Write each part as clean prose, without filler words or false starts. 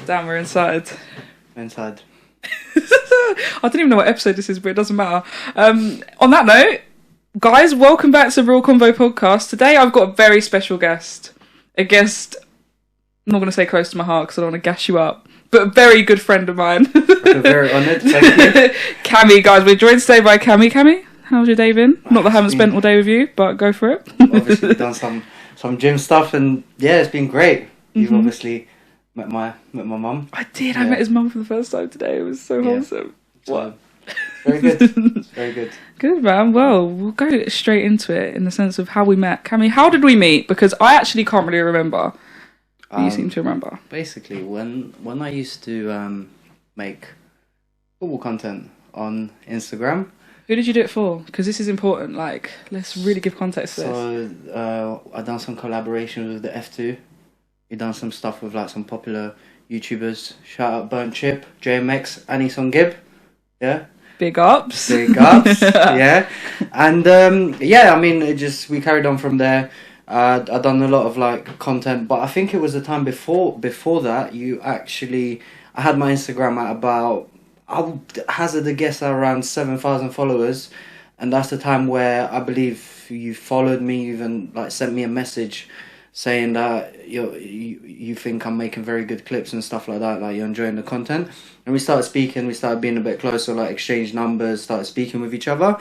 Damn, we're inside. Inside. I don't even know what episode this is, but it doesn't matter. On that note, guys, welcome back to the Real Convo podcast. Today I've got a very special guest. A guest, I'm not going to say close to my heart because I don't want to gas you up, but a very good friend of mine. I feel very honoured, thank you. Kammy, guys, we're joined today by Kammy. Kammy, how's your day been? Not that I haven't spent all day with you, but go for it. Obviously done some gym stuff and yeah, it's been great. You've obviously met my mum. I did. Yeah. I met his mum for the first time today. It was so wholesome. What? Very good. It's very good. Good, man. Well, we'll go straight into it in the sense of how we met. Kammy, how did we meet? Because I actually can't really remember. You seem to remember. Basically, when I used to make football content on Instagram. Who did you do it for? Because this is important. Like, let's really give context to this. So, I done some collaborations with the F2. We done some stuff with like some popular YouTubers. Shout out Burnt Chip, JMX, Anison Gibb. Yeah. Big ups. Big ups. Yeah. And yeah, I mean, we carried on from there. I done a lot of like content, but I think it was the time before that I had my Instagram at about, I would hazard a guess, around 7,000 followers, and that's the time where I believe you followed me, even like sent me a message saying that you think I'm making very good clips and stuff like that, like you're enjoying the content. And we started speaking, we started being a bit closer, like exchanged numbers, started speaking with each other.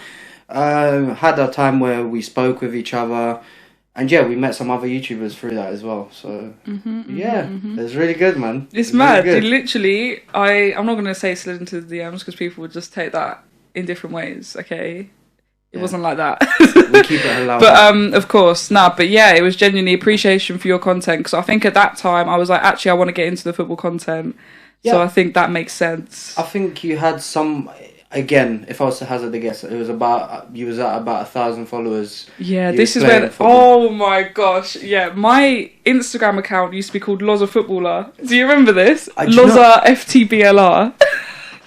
Had a time where we spoke with each other, and yeah, we met some other YouTubers through that as well. So it's really good, man. It's mad. Really good. Literally, I'm not going to say slid into the DMs because people would just take that in different ways, okay? It wasn't like that. We keep it allowed. But of course, but yeah, it was genuinely appreciation for your content, because I think at that time I was like, actually I want to get into the football content. Yeah. So I think that makes sense. I think you had some, again, if I was to hazard a guess, you was at about 1,000 followers. Yeah, this is when, oh my gosh, yeah, my Instagram account used to be called Loza Footballer. Do you remember this? Loza FTBLR.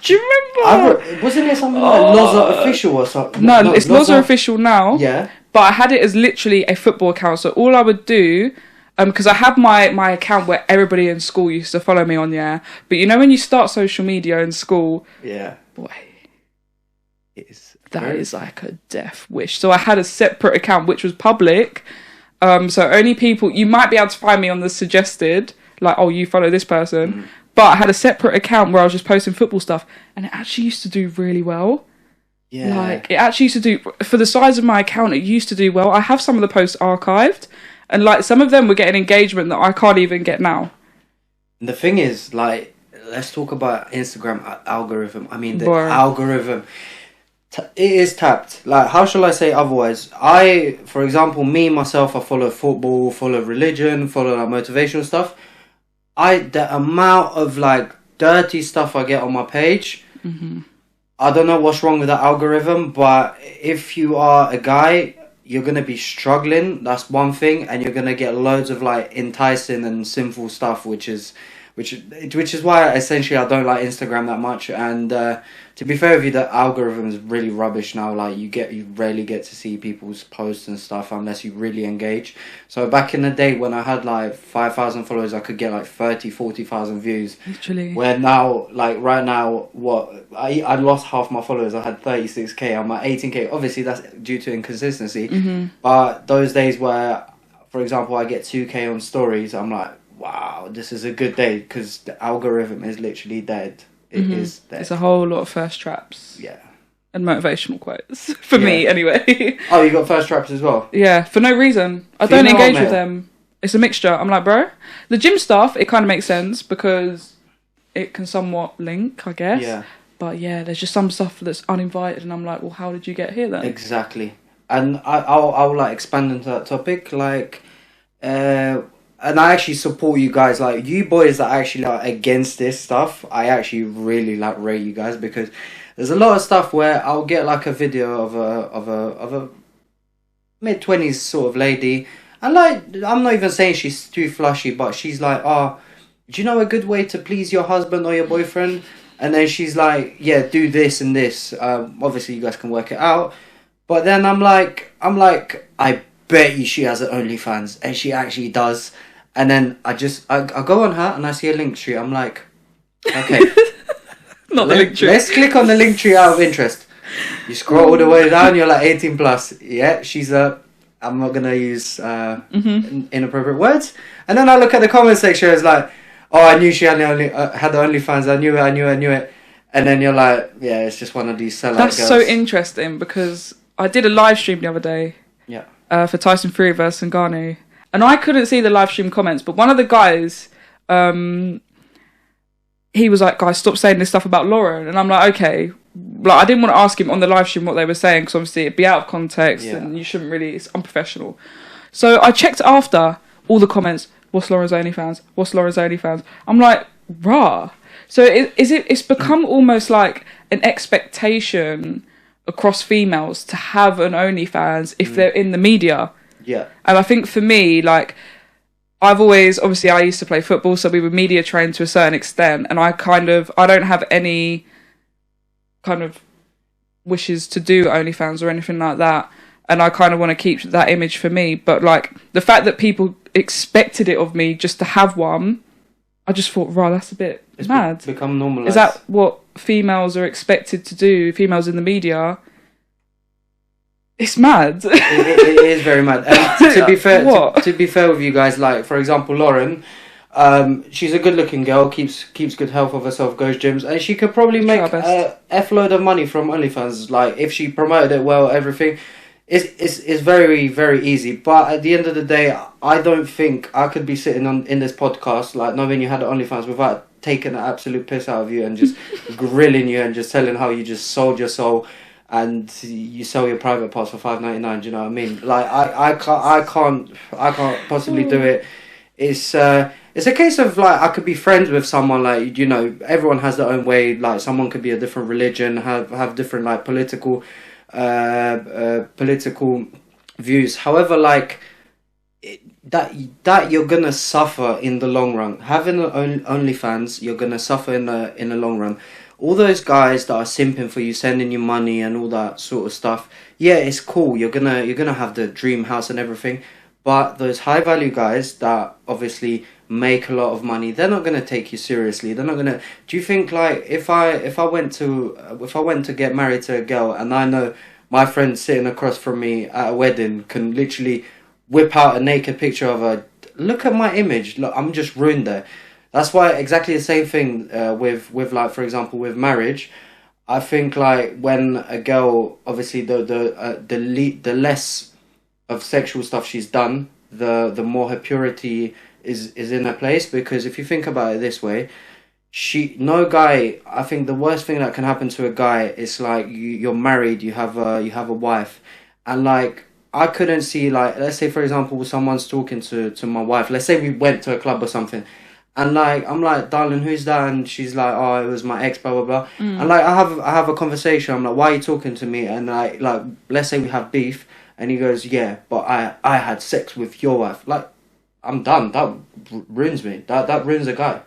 Do you remember? Wasn't there something like Loza Official or something? No, it's Loza Official now. Yeah. But I had it as literally a football account. So all I would do, because I had my account where everybody in school used to follow me on, yeah. But you know when you start social media in school? Yeah. Boy. That is like a death wish. So I had a separate account which was public. So only people, you might be able to find me on the suggested, like, oh, you follow this person. Mm. But I had a separate account where I was just posting football stuff, and it actually used to do really well. Yeah. Like, it actually used to do, for the size of my account, it used to do well. I have some of the posts archived, and like some of them were getting engagement that I can't even get now. And the thing is, like, let's talk about Instagram algorithm. I mean, the algorithm. It is tapped. Like, how shall I say otherwise? For example, me, myself, I follow football, follow religion, follow like motivational stuff. The amount of like dirty stuff I get on my page, I don't know what's wrong with that algorithm, but if you are a guy, you're going to be struggling. That's one thing. And you're going to get loads of like enticing and sinful stuff, which is why essentially I don't like Instagram that much. And to be fair with you, the algorithm is really rubbish now. Like you rarely get to see people's posts and stuff unless you really engage. So back in the day when I had like 5,000 followers, I could get like 40,000 views. Literally. Where now, like right now, I lost half my followers. I had 36k. I'm at 18k. Obviously that's due to inconsistency. But those days where, for example, I get 2k on stories, I'm like, wow, this is a good day, because the algorithm is literally dead. It is dead. It's a whole lot of first traps. Yeah. And motivational quotes. For me, anyway. Oh, you got first traps as well? Yeah, for no reason. I don't engage with them. It's a mixture. I'm like, bro, the gym stuff, it kind of makes sense because it can somewhat link, I guess. Yeah. But yeah, there's just some stuff that's uninvited, and I'm like, well, how did you get here then? Exactly. And I'll like expand into that topic, like, and I actually support you guys, like you boys that actually are against this stuff. I actually really like rate you guys, because there's a lot of stuff where I'll get like a video of a mid-20s sort of lady, and like I'm not even saying she's too flushy, but she's like, oh, do you know a good way to please your husband or your boyfriend? And then she's like, yeah, do this and this. Obviously you guys can work it out. But then I'm like, I bet you she has an OnlyFans, and she actually does. And then I go on her and I see a link tree. I'm like, Okay. Not the link tree. Let's click on the link tree out of interest. You scroll all the way down, you're like 18 plus. Yeah, she's a... I'm not going to use inappropriate words. And then I look at the comment section, it's like, oh, I knew she had the OnlyFans, I knew it. And then you're like, yeah, it's just one of these sellout girls. That's so interesting, because I did a live stream the other day. Yeah. For Tyson Fury versus Ngannou. And I couldn't see the live stream comments, but one of the guys, he was like, guys, stop saying this stuff about Lauren. And I'm like, okay. Like, I didn't want to ask him on the live stream what they were saying, because obviously it'd be out of context and you shouldn't really, it's unprofessional. So I checked after all the comments, what's Lauren's OnlyFans? What's Lauren's OnlyFans? I'm like, rah. So it's become almost like an expectation across females to have an OnlyFans if they're in the media. Yeah. And I think for me, like, obviously I used to play football, so we were media trained to a certain extent, and I don't have any kind of wishes to do OnlyFans or anything like that, and I kind of want to keep that image for me. But like, the fact that people expected it of me just to have one, I just thought, right, that's a bit mad. Become normalised. Is that what females are expected to do? Females in the media? It's mad. it is very mad. And to be fair, to be fair with you guys, like for example, Lauren, she's a good-looking girl, keeps good health of herself, goes gyms, and she could probably make a f-load of money from OnlyFans. Like if she promoted it well, everything. It's very, very easy. But at the end of the day, I don't think I could be sitting in this podcast, like knowing you had OnlyFans, without taking the absolute piss out of you and just grilling you and just telling how you just sold your soul and you sell your private parts for $5.99. Do you know what I mean? Like I can't possibly do it. It's a case of like I could be friends with someone, like, you know, everyone has their own way. Like someone could be a different religion, have different like political views. However, like that you're gonna suffer in the long run. Having OnlyFans, you're gonna suffer in the long run. All those guys that are simping for you, sending you money and all that sort of stuff, yeah, it's cool. You're gonna have the dream house and everything. But those high value guys that obviously make a lot of money, they're not gonna take you seriously. They're not gonna. Do you think like if I went to get married to a girl and I know my friend sitting across from me at a wedding can literally whip out a naked picture of her, look at my image. Look, I'm just ruined there. That's why exactly the same thing with like for example with marriage. I think like when a girl, obviously the less of sexual stuff she's done, the more her purity is in her place. Because if you think about it this way, no guy, I think the worst thing that can happen to a guy is like you're married, you have a wife, and like I couldn't see, like, let's say for example someone's talking to my wife, let's say we went to a club or something, and like I'm like, darling, who's that? And she's like, oh, it was my ex, blah blah blah. And like I have a conversation, I'm like, why are you talking to me? And like let's say we have beef, and he goes, yeah, but I had sex with your wife. Like, I'm done. That ruins me. That ruins a guy.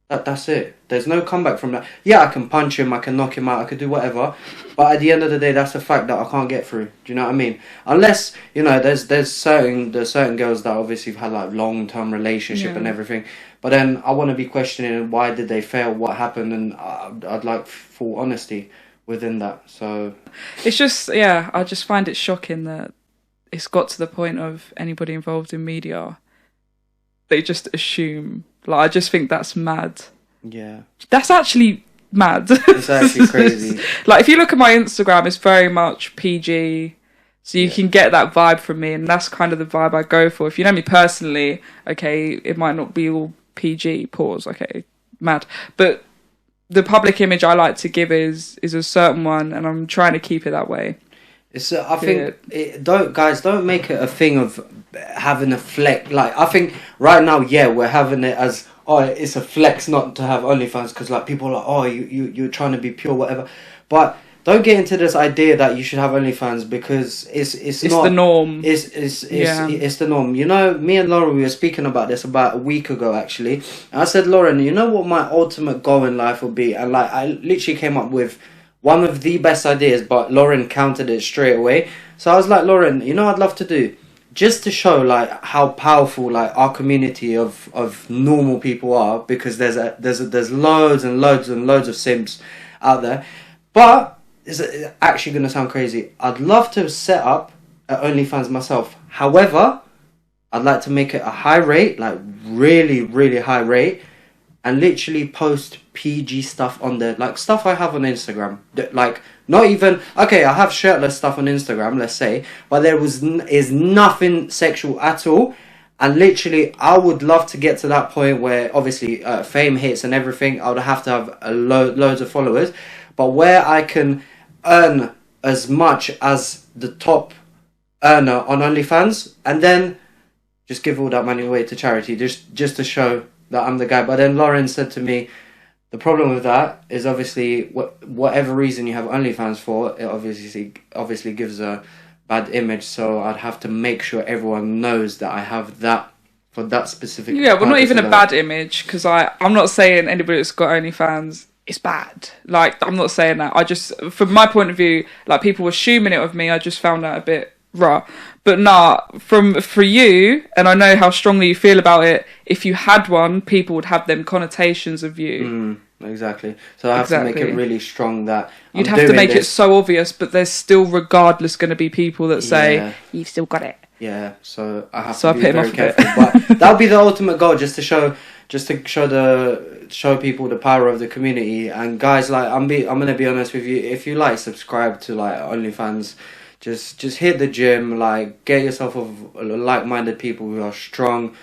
That's it. There's no comeback from that. Yeah, I can punch him, I can knock him out, I could do whatever, but at the end of the day, that's a fact that I can't get through. Do you know what I mean? Unless, you know, there's certain girls that obviously have had like long-term relationship and everything, but then I want to be questioning why did they fail, what happened, and I'd like full honesty within that. So it's just, yeah, I just find it shocking that it's got to the point of anybody involved in media, they just assume. Like, I just think that's mad. Yeah. That's actually mad. It's actually crazy. Like, if you look at my Instagram, it's very much PG. So you can get that vibe from me, and that's kind of the vibe I go for. If you know me personally, okay, it might not be all PG, pause, okay, mad. But the public image I like to give is a certain one, and I'm trying to keep it that way. It's I think don't make it a thing of having a flex. Like, I think right now, yeah, we're having it as, oh, it's a flex not to have OnlyFans, because like people are like, oh, you're trying to be pure, whatever. But don't get into this idea that you should have OnlyFans, because it's not the norm. It's the norm. You know, me and Lauren, we were speaking about this about a week ago actually. And I said, Lauren, you know what my ultimate goal in life would be? And like I literally came up with one of the best ideas, but Lauren countered it straight away. So I was like, Lauren, you know what I'd love to do? just to show like how powerful like our community of normal people are, because there's loads and loads and loads of simps out there. But it's actually going to sound crazy. I'd love to set up an OnlyFans myself. However, I'd like to make it a high rate, like really, really high rate, and literally post PG stuff on there, like stuff I have on Instagram. Like, not even, okay, I have shirtless stuff on Instagram, let's say, but there is nothing sexual at all. And literally, I would love to get to that point where, obviously, fame hits and everything. I would have to have loads of followers. But where I can earn as much as the top earner on OnlyFans, and then just give all that money away to charity, just to show that I'm the guy. But then Lauren said to me, the problem with that is obviously whatever reason you have OnlyFans for, it obviously gives a bad image. So I'd have to make sure everyone knows that I have that for that specific. Yeah, well, not even a bad image, because I'm not saying anybody that's got OnlyFans is bad. Like, I'm not saying that. I just, from my point of view, like, people assuming it of me, I just found that a bit raw. But nah, for you, and I know how strongly you feel about it, if you had one, people would have them connotations of you. Exactly. So I have to make it really strong that you'd have to make it so obvious, but there's still regardless going to be people that say, you've still got it. Yeah, so I have to be very careful. But that would be the ultimate goal, just to show people the power of the community. And guys, like, I'm gonna be honest with you, if you like subscribe to like OnlyFans, just hit the gym, like get yourself of like-minded people who are strong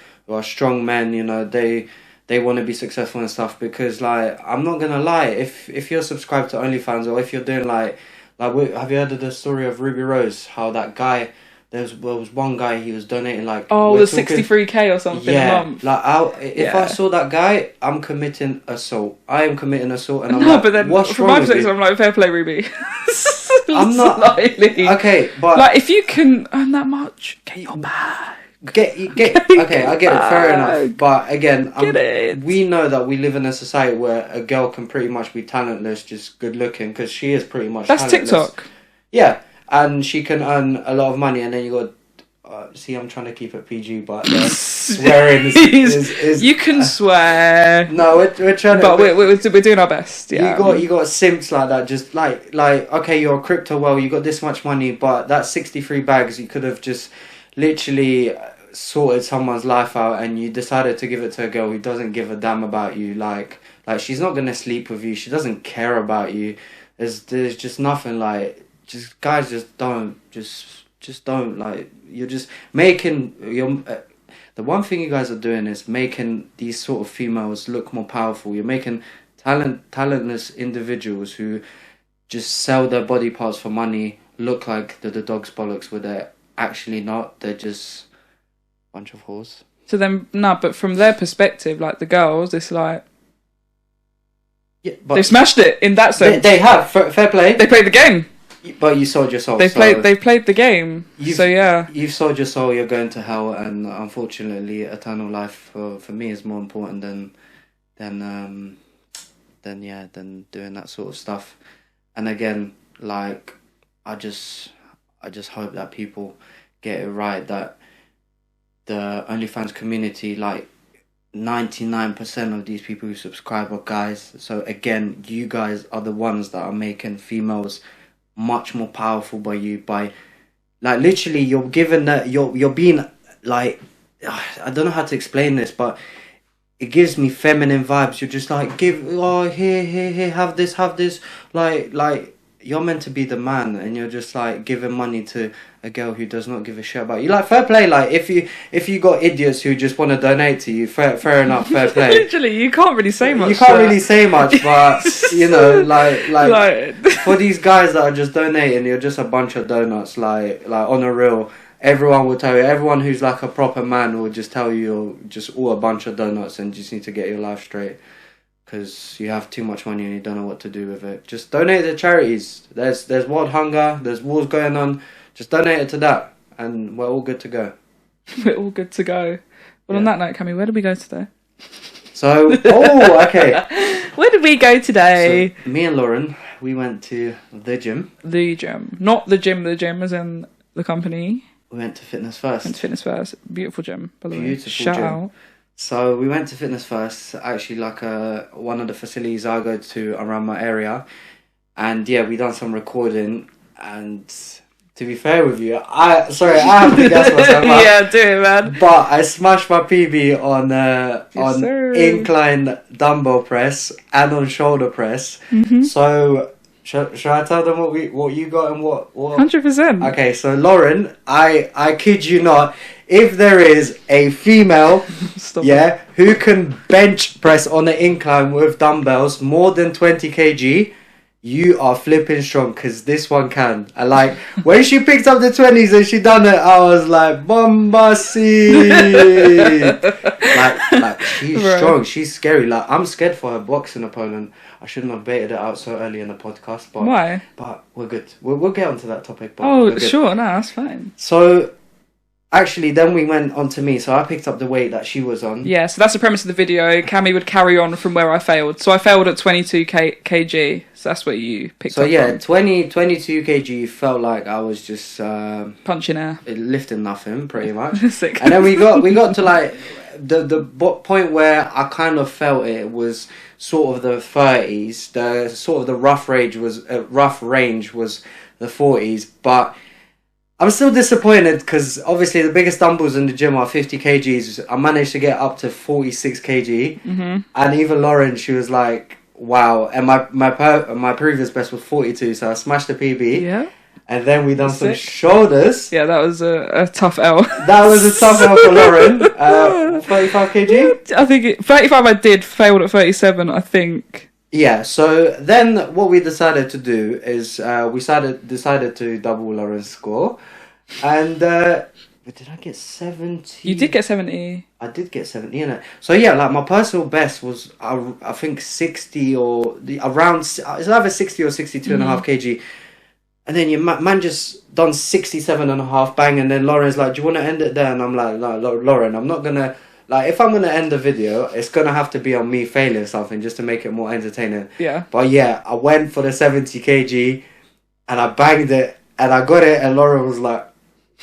men, you know, they want to be successful and stuff. Because like, I'm not gonna lie, if you're subscribed to OnlyFans, or if you're doing like have you heard of the story of Ruby Rose, how that guy, there was one guy, he was donating like... Oh, the 63k or something a month. Like, if I saw that guy, I'm committing assault. I am committing assault, and I'm like, but then from my perspective, I'm like, fair play, Ruby. I'm not... Slightly. Okay, but... Like, if you can earn that much, get your bag. Okay, I get it, fair enough. But again, we know that we live in a society where a girl can pretty much be talentless, just good looking, because she is pretty much talentless. That's TikTok. Yeah. And she can earn a lot of money, and then you got... see, I'm trying to keep it PG, but swearing is... You can swear. No, we're trying to... But we're doing our best, yeah. You got simps like that, just like okay, you're a crypto whale, you got this much money, but that 63 bags, you could have just literally sorted someone's life out, and you decided to give it to a girl who doesn't give a damn about you. Like she's not going to sleep with you, she doesn't care about you. There's just nothing like... Just guys, just don't like, you're just making the one thing you guys are doing is making these sort of females look more powerful. You're making talentless individuals who just sell their body parts for money look like the dog's bollocks, where they're actually not. They're just a bunch of whores. So then, no, but from their perspective, like the girls, it's like, yeah, but they've smashed it in that sense. They have, fair play. They played the game. But you sold your soul. They played the game. So yeah, you've sold your soul. You're going to hell, and unfortunately, eternal life for me is more important than doing that sort of stuff. And again, like, I just hope that people get it right, that the OnlyFans community, like 99% of these people who subscribe are guys. So again, you guys are the ones that are making females much more powerful by like, literally, you're given that you're being like, I don't know how to explain this, but it gives me feminine vibes. You're just like, here, have this, like you're meant to be the man, and you're just like giving money to a girl who does not give a shit about you. Like, fair play. Like, if you got idiots who just want to donate to you, fair enough, fair play. Literally, you can't really say much. You can't really say much, but you know, like for these guys that are just donating, you're just a bunch of donuts. Like on a real, everyone will tell you. Everyone who's like a proper man will just tell you you're just all a bunch of donuts, and you just need to get your life straight. Because you have too much money and you don't know what to do with it. Just donate to charities. There's world hunger. There's wars going on. Just donate it to that, and we're all good to go. We're all good to go. Well, on that note, Kammy, where did we go today? So, okay. Where did we go today? So, me and Lauren, we went to the gym. The gym. Not the gym as in the company. We went to Fitness First. Went to Fitness First. Beautiful gym, by the way. Beautiful Shout gym. out. So we went to Fitness First, actually like one of the facilities I go to around my area. And yeah, we done some recording. And to be fair with you, I have to gas myself up. Yeah, do it, man. But I smashed my PB on incline dumbbell press and on shoulder press. Mm-hmm. So should I tell them what you got and what? 100%. Okay, so Lauren, I kid you not, if there is a female, who can bench press on the incline with dumbbells more than 20 kg, you are flipping strong, because this one can. And like, when she picked up the 20s and she done it, I was like, Bombasi! like she's strong, she's scary. Like, I'm scared for her boxing opponent. I shouldn't have baited it out so early in the podcast. But why? But we're good. We'll get onto that topic. But sure, no, that's fine. So, actually, then we went on to me. So I picked up the weight that she was on. Yeah, so that's the premise of the video. Kammy would carry on from where I failed. So I failed at 22 kg. So that's what you picked up. So yeah, 22 kg felt like I was just punching air, lifting nothing, pretty much. And then we got to like the point where I kind of felt it was sort of the 30s. The sort of the rough range was the 40s, but I'm still disappointed because obviously the biggest dumbbells in the gym are 50 kgs. I managed to get up to 46 kg, and even Lauren, she was like, "Wow!" And my previous best was 42, so I smashed the PB. Yeah. And then we done some shoulders. Yeah, that was a tough L. That was a tough L for Lauren. 35 kg. I think 35. I did failed at 37. I think. Yeah, so then what we decided to do is we decided to double Lauren's score. And did I get 70? You did get 70. I did get 70 in it. So yeah, like my personal best was I think 60 or around, it's either 60 or 62 and a half kg. And then your man just done 67 and a half, bang, and then Lauren's like, do you want to end it there? And I'm like, no, Lauren, I'm not going to. Like, if I'm going to end the video, it's going to have to be on me failing something just to make it more entertaining. Yeah. But yeah, I went for the 70 kg and I banged it and I got it and Laura was like,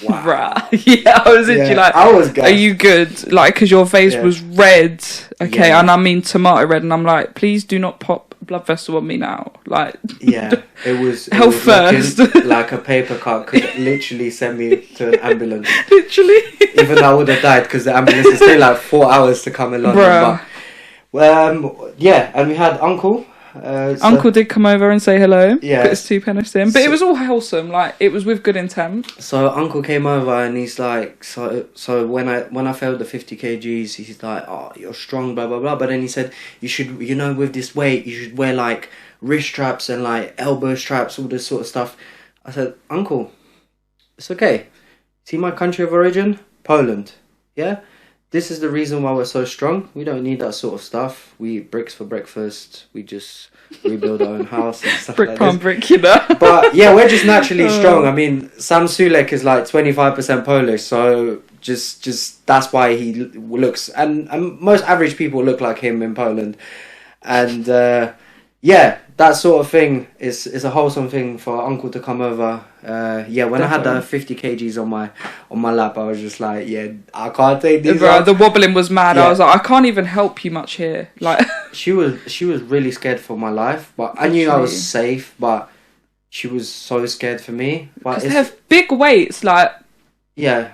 wow. Yeah, I was literally like, I was gassed. Are you good? Like, because your face was red. Okay, and I mean tomato red. And I'm like, please do not pop blood vessel on me now. Like, yeah, it was health first. Like a paper cut could literally send me to an ambulance. Literally. Even though I would have died because the ambulance is still like 4 hours to come in London. But, yeah, and we had Uncle. Uncle did come over and say hello. Yeah. Put his 2 pennies in. But it was all wholesome. Like, it was with good intent. So Uncle came over and he's like, so when I failed the 50 kgs, he's like, oh, you're strong, blah, blah, blah. But then he said, you should, with this weight, you should wear like wrist straps and like elbow straps, all this sort of stuff. I said, Uncle, it's okay. See my country of origin? Poland. Yeah? This is the reason why we're so strong. We don't need that sort of stuff. We eat bricks for breakfast. We just rebuild our own house and stuff brick like palm this. brick, you know. But yeah, we're just naturally strong. I mean, Sam Sulek is like 25% Polish, so just that's why he looks. And most average people look like him in Poland. And yeah, that sort of thing is a wholesome thing for Uncle to come over. Yeah, when I had the 50 kgs on my lap, I was just like, yeah, I can't take these. Bro, the wobbling was mad. Yeah. I was like, I can't even help you much here. Like, she was really scared for my life, but I knew I was safe. But she was so scared for me. But they have big weights, like yeah,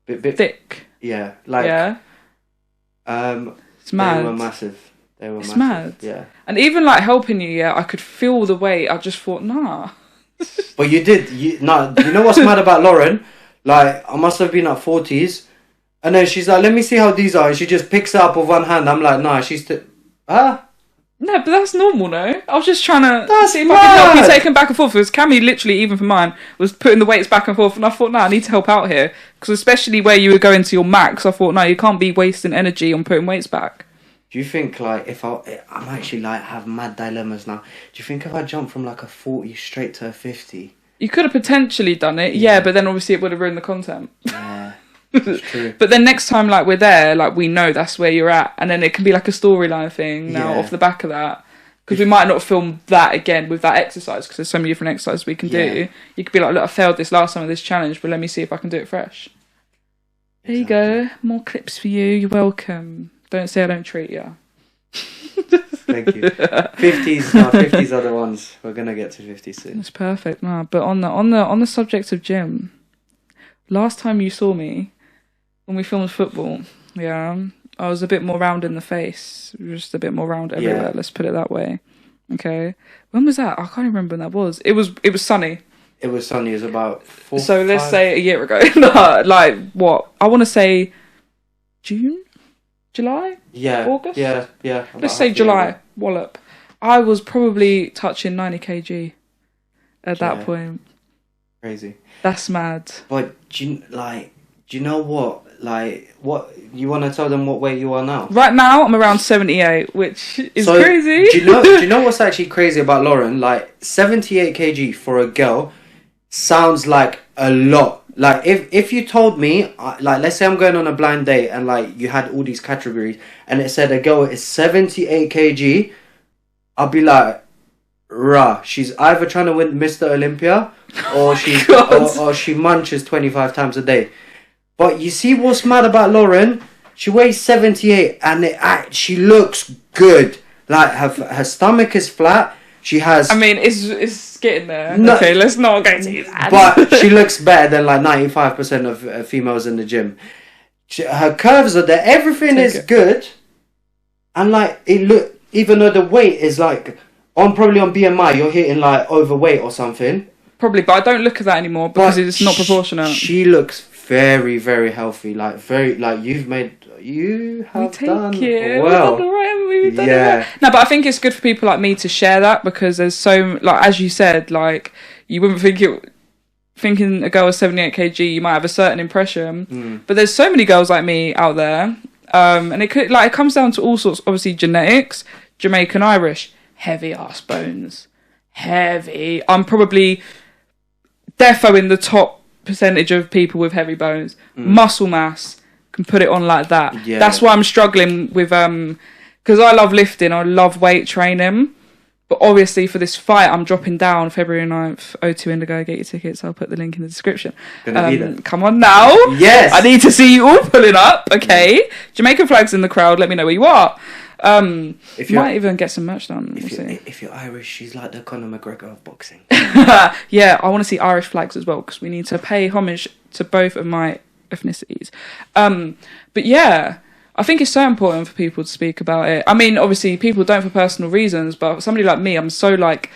bit thick. Yeah, like it's mad. They were massive. It's mad. Yeah. And even like helping you, I could feel the weight. I just thought, nah. But you did. You know what's mad about Lauren? Like, I must have been at 40s. And then she's like, let me see how these are. And she just picks it up with one hand. I'm like, nah, she's... Huh? No, but that's normal, no? I was just trying to see if mad. I could help you take them back and forth. Because Kammy, literally, even for mine, was putting the weights back and forth. And I thought, nah, I need to help out here. Because especially where you were going to your max, I thought, no, you can't be wasting energy on putting weights back. Do you think, like, if I'm actually, like, have mad dilemmas now. Do you think if I jump from, like, a 40 straight to a 50? You could have potentially done it, yeah, but then obviously it would have ruined the content. Yeah, that's true. But then next time, like, we're there, like, we know that's where you're at. And then it can be like a storyline thing now off the back of that. Because we might not film that again with that exercise, because there's so many different exercises we can do. You could be like, look, I failed this last time with this challenge, but let me see if I can do it fresh. There you go. More clips for you. You're welcome. Don't say I don't treat you. Thank you. 50s are the ones. We're gonna get to 50 soon. That's perfect. No, but on the subject of gym, last time you saw me when we filmed football, I was a bit more round in the face, just a bit more round everywhere. Let's put it that way. Okay, when was that? I can't even remember when that was. It was sunny. It was sunny. It was about 4. So let's say a year ago. No, like what? I want to say June, July, August. Yeah. Let's say July. Wallop. I was probably touching 90 kg at that point. Crazy. That's mad. But do you know what? Like, what you want to tell them what weight you are now? Right now, I'm around 78, which is crazy. Do you know what's actually crazy about Lauren? Like, 78 kg for a girl sounds like a lot. Like, if you told me, like, let's say I'm going on a blind date and, like, you had all these categories and it said a girl is 78 kg, I'll be like, rah, she's either trying to win Mr. Olympia or or she munches 25 times a day. But you see what's mad about Lauren? She weighs 78 and she looks good. Like, her stomach is flat. She has... I mean, it's getting there. No, okay, let's not go to that. But she looks better than, like, 95% of females in the gym. Her curves are there. Everything is good. And, like, even though the weight is, like, probably on BMI, you're hitting, like, overweight or something. Probably, but I don't look at that anymore because it's not proportionate. She looks very, very healthy. Like, very, like, you have done well. We've done it right. No, but I think it's good for people like me to share that, because there's so, like, as you said, like, you wouldn't thinking a girl is 78 kg, you might have a certain impression, but there's so many girls like me out there, and it comes down to all sorts. Obviously, genetics, Jamaican Irish, heavy ass bones, heavy. I'm probably defo in the top percentage of people with heavy bones. Muscle mass, can put it on like that. That's why I'm struggling with because I love lifting, I love weight training, but obviously for this fight I'm dropping down February 9th. O2 Indigo, get your tickets, I'll put the link in the description. Gonna be there. Come on now. Yes, I need to see you all pulling up. Okay, Jamaican flags in the crowd, let me know where you are. If you might even get some merch done. If you're Irish, she's like the Conor McGregor of boxing. Yeah, I want to see Irish flags as well, because we need to pay homage to both of my ethnicities. But yeah, I think it's so important for people to speak about it. I mean, obviously people don't for personal reasons, but somebody like me, I'm so like,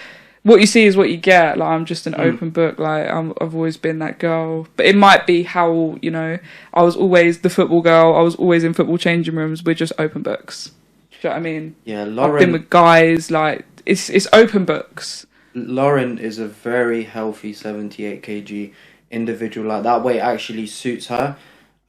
what you see is what you get. Like, I'm just an open book. Like, I've always been that girl. But it might be how, you know, I was always the football girl. I was always in football changing rooms. We're just open books. Do you know what I mean? Yeah, Lauren... I've been with guys, like, it's open books. Lauren is a very healthy 78 kg individual. Like, that weight actually suits her.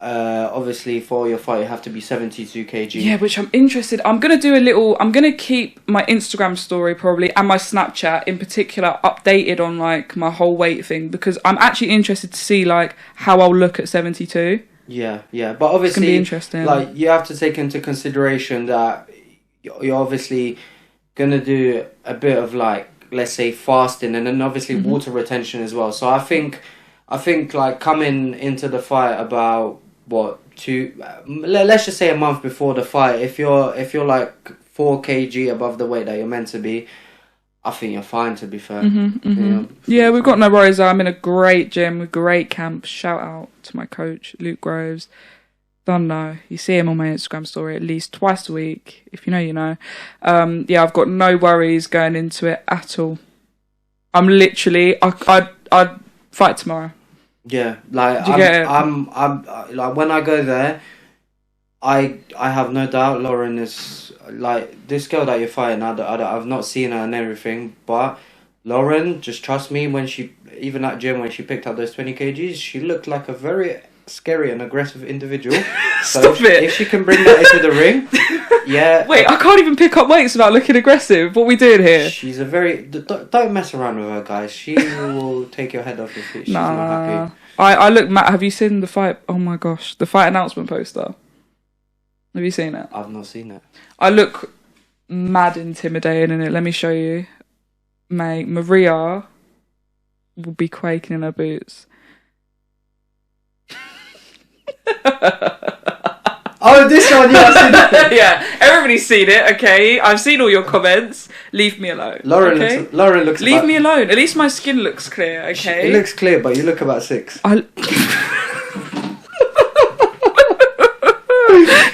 Obviously, for your fight, you have to be 72 kg. Yeah, which I'm interested. I'm going to keep my Instagram story probably, and my Snapchat in particular, updated on, like, my whole weight thing, because I'm actually interested to see, like, how I'll look at 72. Yeah. But obviously, it's going to be interesting. Like, you have to take into consideration that you're obviously going to do a bit of, like, let's say fasting, and then obviously water retention as well. So I think like coming into the fight about let's just say a month before the fight, if you're like 4 kg above the weight that you're meant to be, I think you're fine, to be fair. Yeah, we've got no worries. I'm in a great gym with great camp. Shout out to my coach, Luke Groves. Don't know. You see him on my Instagram story at least twice a week. If you know, you know. Yeah, I've got no worries going into it at all. I'm literally, I'd fight tomorrow. Yeah, like I'm like, when I go there, I have no doubt Lauren is like this girl that you're fighting. I've not seen her and everything, but Lauren, just trust me. When she, even at gym, when she picked up those 20 kgs, she looked like a very scary and aggressive individual. So if she can bring that into the ring, yeah. Wait, I can't even pick up weights without looking aggressive. What are we doing here? She's a very... Don't mess around with her, guys. She will take your head off your feet. She's not happy. I look... Matt, have you seen the fight... Oh my gosh. The fight announcement poster. Have you seen it? I've not seen it. I look mad intimidating in it. Let me show you. Mate, Maria will be quaking in her boots. Oh, this one, yeah, I've seen it. Yeah, everybody's seen it, okay? I've seen all your comments. Leave me alone. Lauren looks Leave me alone. At least my skin looks clear, okay? It looks clear, but you look about 6.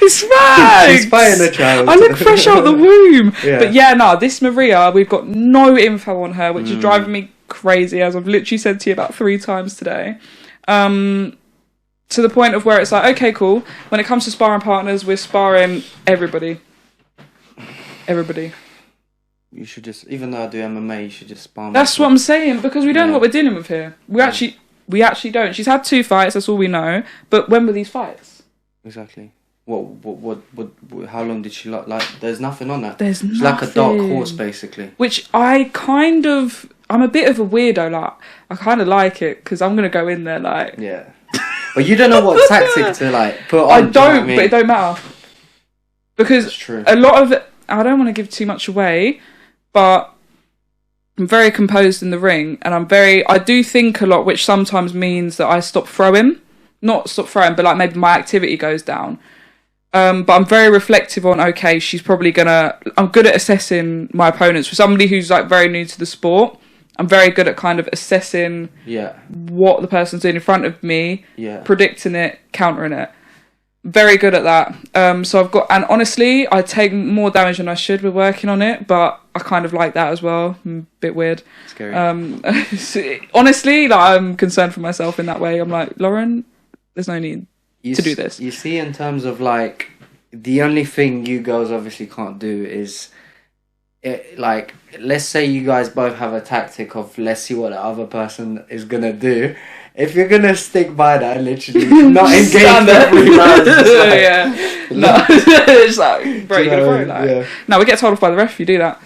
It's facts. She's spying a child. I look fresh out the womb. Yeah. But yeah, no, this Maria, we've got no info on her, which is driving me crazy, as I've literally said to you about 3 times today. To the point of where it's like, okay, cool. When it comes to sparring partners, we're sparring everybody. Everybody. You should just, even though I do MMA, you should just spar. That's what I'm saying, because we don't know what we're dealing with here. We actually don't. She's had 2 fights, that's all we know. But when were these fights? Exactly. What, how long did she like, there's nothing on that. There's She's nothing. like a dark horse, basically. Which I'm a bit of a weirdo, like, I kind of like it, because I'm going to go in there, like... Yeah. But you don't know what tactic to, like, put on. I don't, you know what I mean? but it don't matter. Because a lot of it, I don't want to give too much away, but I'm very composed in the ring, and I do think a lot, which sometimes means that I stop throwing. Not stop throwing, but like maybe my activity goes down. But I'm very reflective on, okay, she's probably I'm good at assessing my opponents. For somebody who's like very new to the sport, I'm very good at kind of assessing what the person's doing in front of me, predicting it, countering it. Very good at that. So I've got, and honestly, I take more damage than I should. We're working on it, but I kind of like that as well. A bit weird. Scary. Honestly, like, I'm concerned for myself in that way. I'm like, Lauren, there's no need to do this. You see, in terms of like, the only thing you girls obviously can't do is, like, let's say you guys both have a tactic of let's see what the other person is gonna do. If you're gonna stick by that and literally not engage for 3 rounds, it's like, bro, you're gonna throw it, like. No, we get told off by the ref if you do that.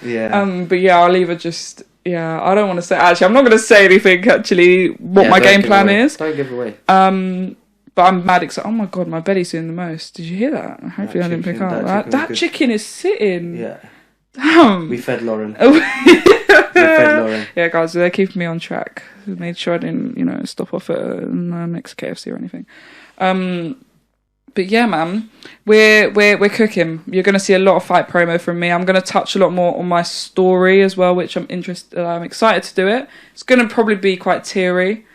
But yeah, I'll either just I don't want to say, actually, I'm not gonna say anything actually what my game plan is. Don't give away. But I'm mad excited. Oh my god, my belly's doing the most. Did you hear that? Hopefully I didn't pick up. That chicken is sitting. Yeah. Damn. We fed Lauren. Yeah, guys, they're keeping me on track. Made sure I didn't, stop off at the next KFC or anything. But yeah, man, we're cooking. You're gonna see a lot of fight promo from me. I'm gonna touch a lot more on my story as well, which I'm excited to do it. It's gonna probably be quite teary,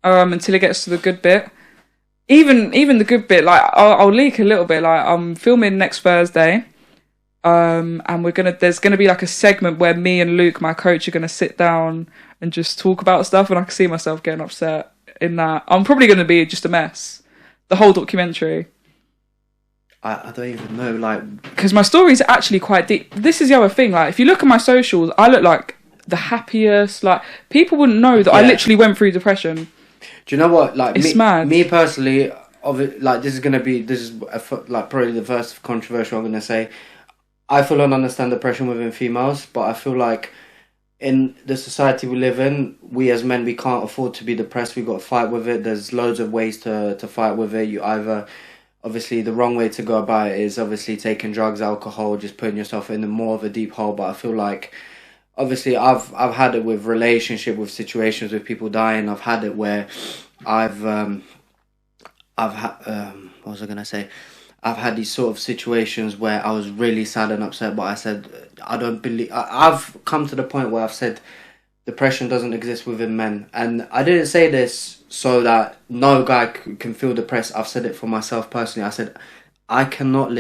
until it gets to the good bit. Even the good bit, like I'll leak a little bit. Like I'm filming next Thursday. And there's gonna be like a segment where me and Luke, my coach, are gonna sit down and just talk about stuff, and I can see myself getting upset in that. I'm probably gonna be just a mess. The whole documentary. I don't even know, like, because my story is actually quite deep. This is the other thing. Like, if you look at my socials, I look like the happiest. Like, people wouldn't know that I literally went through depression. Do you know what? Like, it's mad. Me personally, like, this is like probably the first controversial I'm gonna say. I full on understand depression within females, but I feel like in the society we live in, we as men, we can't afford to be depressed. We've got to fight with it. There's loads of ways to fight with it. You either, obviously, the wrong way to go about it is obviously taking drugs, alcohol, just putting yourself in more of a deep hole. But I feel like, obviously, I've had it with relationship, with situations with people dying. I've had it where what was I gonna say? I've had these sort of situations where I was really sad and upset, but I said, I've come to the point where I've said depression doesn't exist within men. And I didn't say this so that no guy can feel depressed. I've said it for myself personally. I said, I cannot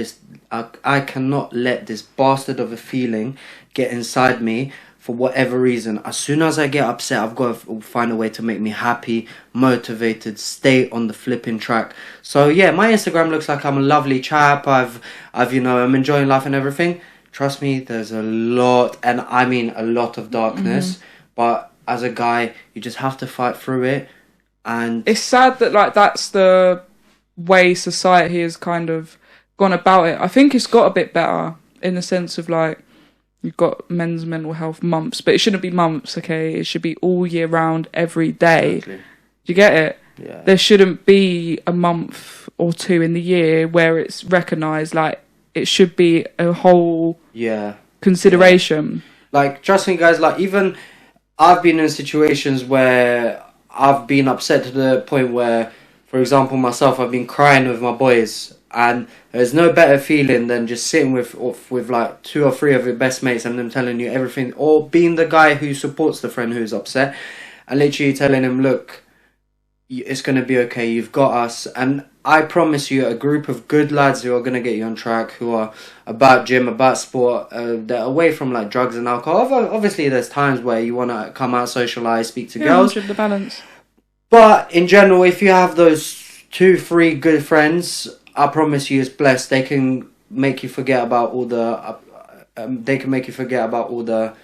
let this bastard of a feeling get inside me for whatever reason. As soon as I get upset, I've got to find a way to make me happy, motivated, stay on the flipping track. So yeah, my Instagram looks like I'm a lovely chap. I'm enjoying life and everything. Trust me, there's a lot, and I mean a lot of darkness. But as a guy, you just have to fight through it. And it's sad that like that's the way society has kind of gone about it. I think it's got a bit better in the sense of like, you've got men's mental health months, but it shouldn't be months, okay? It should be all year round, every day. Exactly. Do you get it? Yeah. There shouldn't be a month or 2 in the year where it's recognised. Like, it should be a whole consideration. Like, trust me, guys, like, even I've been in situations where I've been upset to the point where, for example, myself, I've been crying with my boys, and there's no better feeling than just sitting with like 2 or 3 of your best mates and them telling you everything, or being the guy who supports the friend who's upset, and literally telling him, look, it's going to be okay, you've got us. And I promise you, a group of good lads who are going to get you on track, who are about gym, about sport, they're away from like drugs and alcohol. Obviously, there's times where you want to come out, socialise, speak to girls. The balance. But in general, if you have those 2, 3 good friends, I promise you, it's blessed. They can make you forget about all the. They can make you forget about all the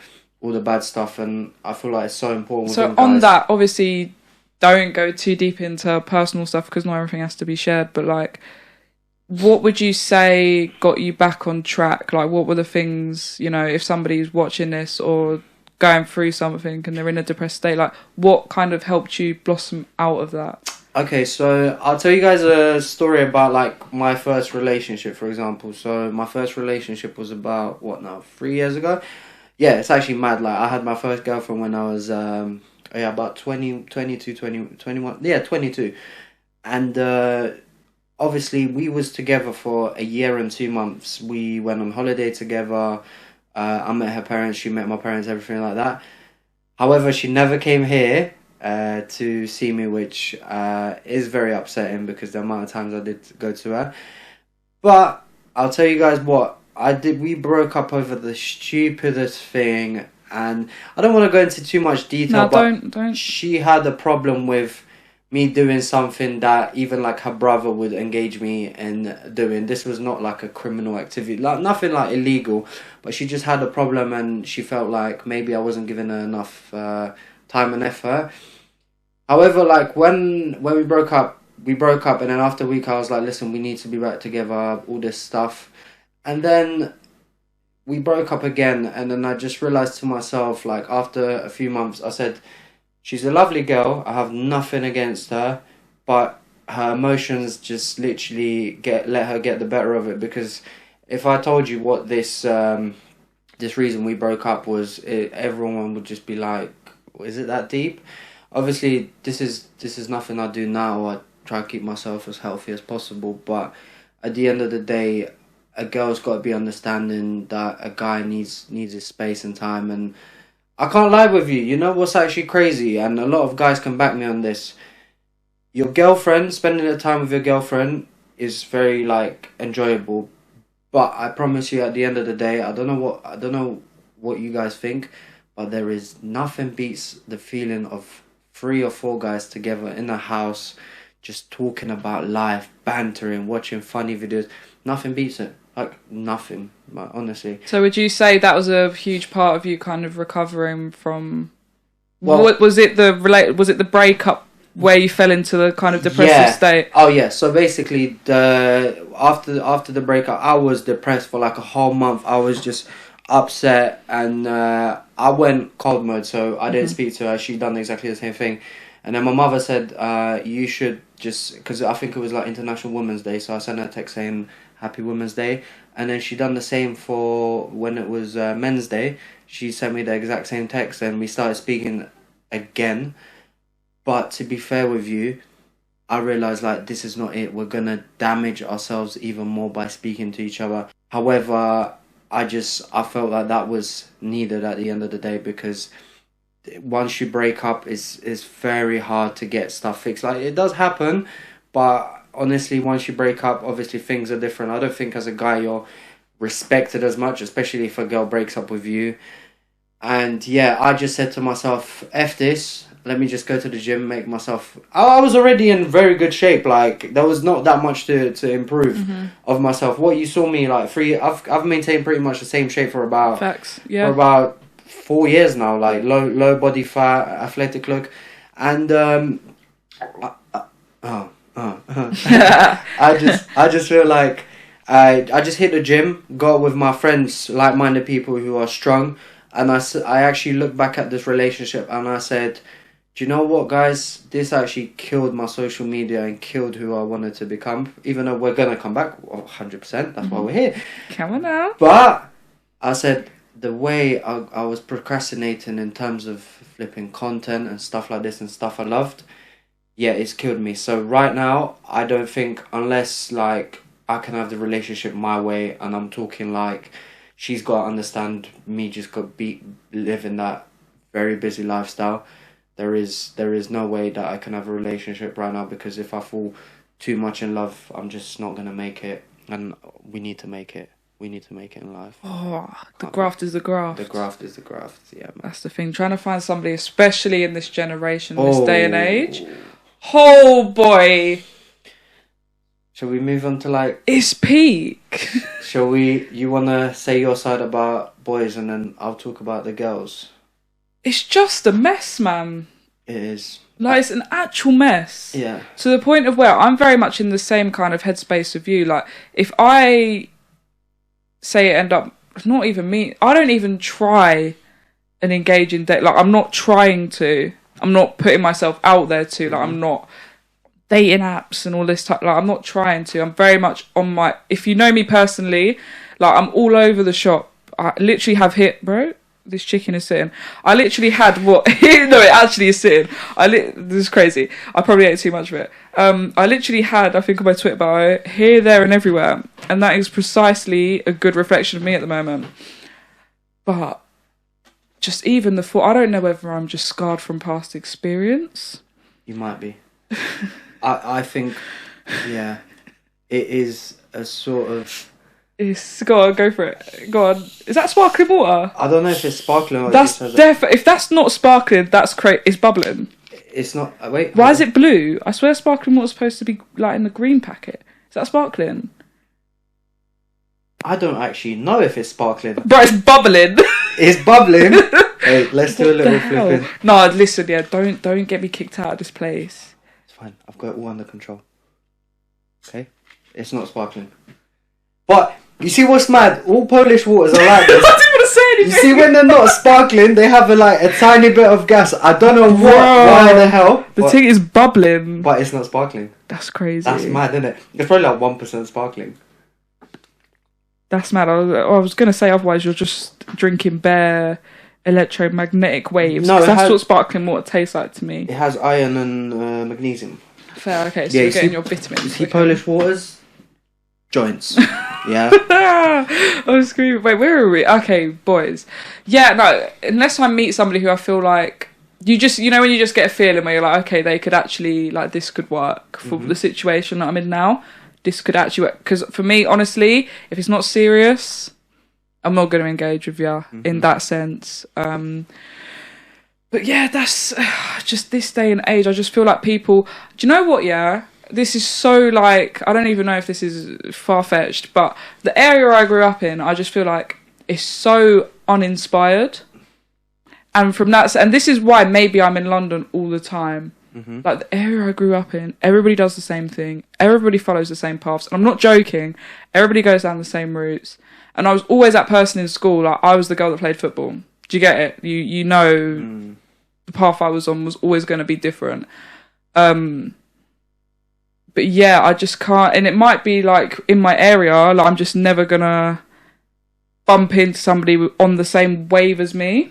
bad stuff, and I feel like it's so important. So on that, obviously, don't go too deep into personal stuff because not everything has to be shared. But like, what would you say got you back on track? Like, what were the things, you know, if somebody's watching this or going through something and they're in a depressed state, like, what kind of helped you blossom out of that? Okay, so I'll tell you guys a story about like my first relationship, for example. So my first relationship was about 3 years ago. Yeah, it's actually mad. Like, I had my first girlfriend when I was about 22. And obviously we was together for a year and 2 months. We went on holiday together. I met her parents, she met my parents, everything like that. However, she never came here to see me, which is very upsetting because the amount of times I did go to her. But I'll tell you guys what I did. We broke up over the stupidest thing, and I don't want to go into too much detail. No, but don't. She had a problem with me doing something that even like her brother would engage me in doing. This was not like a criminal activity, like nothing like illegal, but she just had a problem, and she felt like maybe I wasn't giving her enough time and effort. However, like when we broke up, and then after a week I was like, listen, we need to be back together, all this stuff. And then we broke up again, and then I just realised to myself, like after a few months, I said, she's a lovely girl, I have nothing against her, but her emotions just literally let her get the better of it. Because if I told you what this reason we broke up was, everyone would just be like, is it that deep? Obviously, this is nothing I do now. I try to keep myself as healthy as possible, but at the end of the day, a girl's got to be understanding that a guy needs his space and time. And I can't lie with you. You know what's actually crazy, and a lot of guys can back me on this. Your girlfriend, spending the time with your girlfriend is very like enjoyable, but I promise you, at the end of the day, I don't know what you guys think, but there is nothing beats the feeling of 3 or 4 guys together in a house, just talking about life, bantering, watching funny videos. Nothing beats it. Like, nothing, like, honestly. So would you say that was a huge part of you kind of recovering from... Well, was it the breakup where you fell into the kind of depressive state? Oh, yeah. So basically, after the breakup, I was depressed for like a whole month. I was just upset, and I went cold mode, so I didn't speak to her. She done exactly the same thing. And then my mother said, you should just... Because I think it was like International Women's Day, so I sent her a text saying, Happy Women's Day. And then she done the same for when it was Men's Day. She sent me the exact same text, and we started speaking again. But to be fair with you, I realised like this is not it. We're gonna damage ourselves even more by speaking to each other. However, I felt like that was needed at the end of the day, because once you break up, it's very hard to get stuff fixed. Like, it does happen, but honestly, once you break up, obviously things are different. I don't think as a guy you're respected as much, especially if a girl breaks up with you. And yeah, I just said to myself, F this, let me just go to the gym, make myself... I was already in very good shape. Like, there was not that much to improve of myself. What you saw me like I've maintained pretty much the same shape for about... Facts, yeah. For about 4 years now. Like, low body fat, athletic look. And I just feel like I just hit the gym, got with my friends, like-minded people who are strong, and I actually looked back at this relationship and I said, do you know what, guys? This actually killed my social media and killed who I wanted to become. Even though we're gonna come back 100%, that's why we're here. Come on now. But I said, the way I was procrastinating in terms of flipping content and stuff like this and stuff I loved, yeah, it's killed me. So right now, I don't think, unless like I can have the relationship my way, and I'm talking like she's got to understand me just got be living that very busy lifestyle. There is no way that I can have a relationship right now, because if I fall too much in love, I'm just not gonna make it, and we need to make it. We need to make it in life. Oh, the graft is the graft. The graft is the graft, yeah, man. That's the thing. Trying to find somebody, especially in this generation, this day and age. Oh, boy. Shall we move on to like... It's peak. Shall we... You want to say your side about boys, and then I'll talk about the girls? It's just a mess, man. It is. Like, it's an actual mess. Yeah. To the point of where I'm very much in the same kind of headspace of you. Like, if I... say it end up not even me, I don't even try and engage in date. Like, I'm not trying to, I'm not putting myself out there to, like, I'm not dating apps and all this type, like, I'm not trying to. I'm very much on my, if you know me personally, like, I'm all over the shop. I literally have hit, bro, this chicken is sitting. I literally had what, no, it actually is sitting. This is crazy. I probably ate too much of it. I literally had, I think on my Twitter bio, here, there and everywhere. And that is precisely a good reflection of me at the moment. But just even the thought, I don't know whether I'm just scarred from past experience. You might be. I think, yeah, it is a sort of... Go on, go for it. Go on. Is that sparkling water? I don't know if it's sparkling or that's if that's not sparkling, that's it's bubbling. It's not... wait. Why is it blue? I swear sparkling water's supposed to be like in the green packet. Is that sparkling? I don't actually know if it's sparkling. Bro, it's bubbling. It's bubbling. Hey, let's do a little flipping. No, listen, yeah, don't get me kicked out of this place. It's fine. I've got it all under control. Okay? It's not sparkling. But... you see what's mad? All Polish waters are like this. I didn't want to say anything. You see when they're not sparkling, they have a tiny bit of gas. I don't know why the hell. The thing is bubbling. But it's not sparkling. That's crazy. That's mad, isn't it? It's probably like 1% sparkling. That's mad. I was going to say otherwise you're just drinking bare electromagnetic waves. No, that's what sparkling water tastes like to me. It has iron and magnesium. Fair, okay. So you're getting your vitamins. You see Polish waters? Joints. Yeah. I was screaming. Wait, where are we? Okay, boys. Yeah, no, unless I meet somebody who I feel like when you just get a feeling where you're like, okay, they could actually, like, this could work for the situation that I'm in now. This could actually work. Because for me, honestly, if it's not serious, I'm not going to engage with you in that sense. But yeah, that's just this day and age. I just feel like people, do you know what, yeah? This is so, like, I don't even know if this is far-fetched, but the area I grew up in, I just feel like it's so uninspired. And from that, and this is why maybe I'm in London all the time. Like, the area I grew up in, everybody does the same thing. Everybody follows the same paths. And I'm not joking. Everybody goes down the same routes. And I was always that person in school. Like, I was the girl that played football. Do you get it? You know, the path I was on was always going to be different. But yeah, I just can't, and it might be like in my area, like I'm just never gonna bump into somebody on the same wave as me.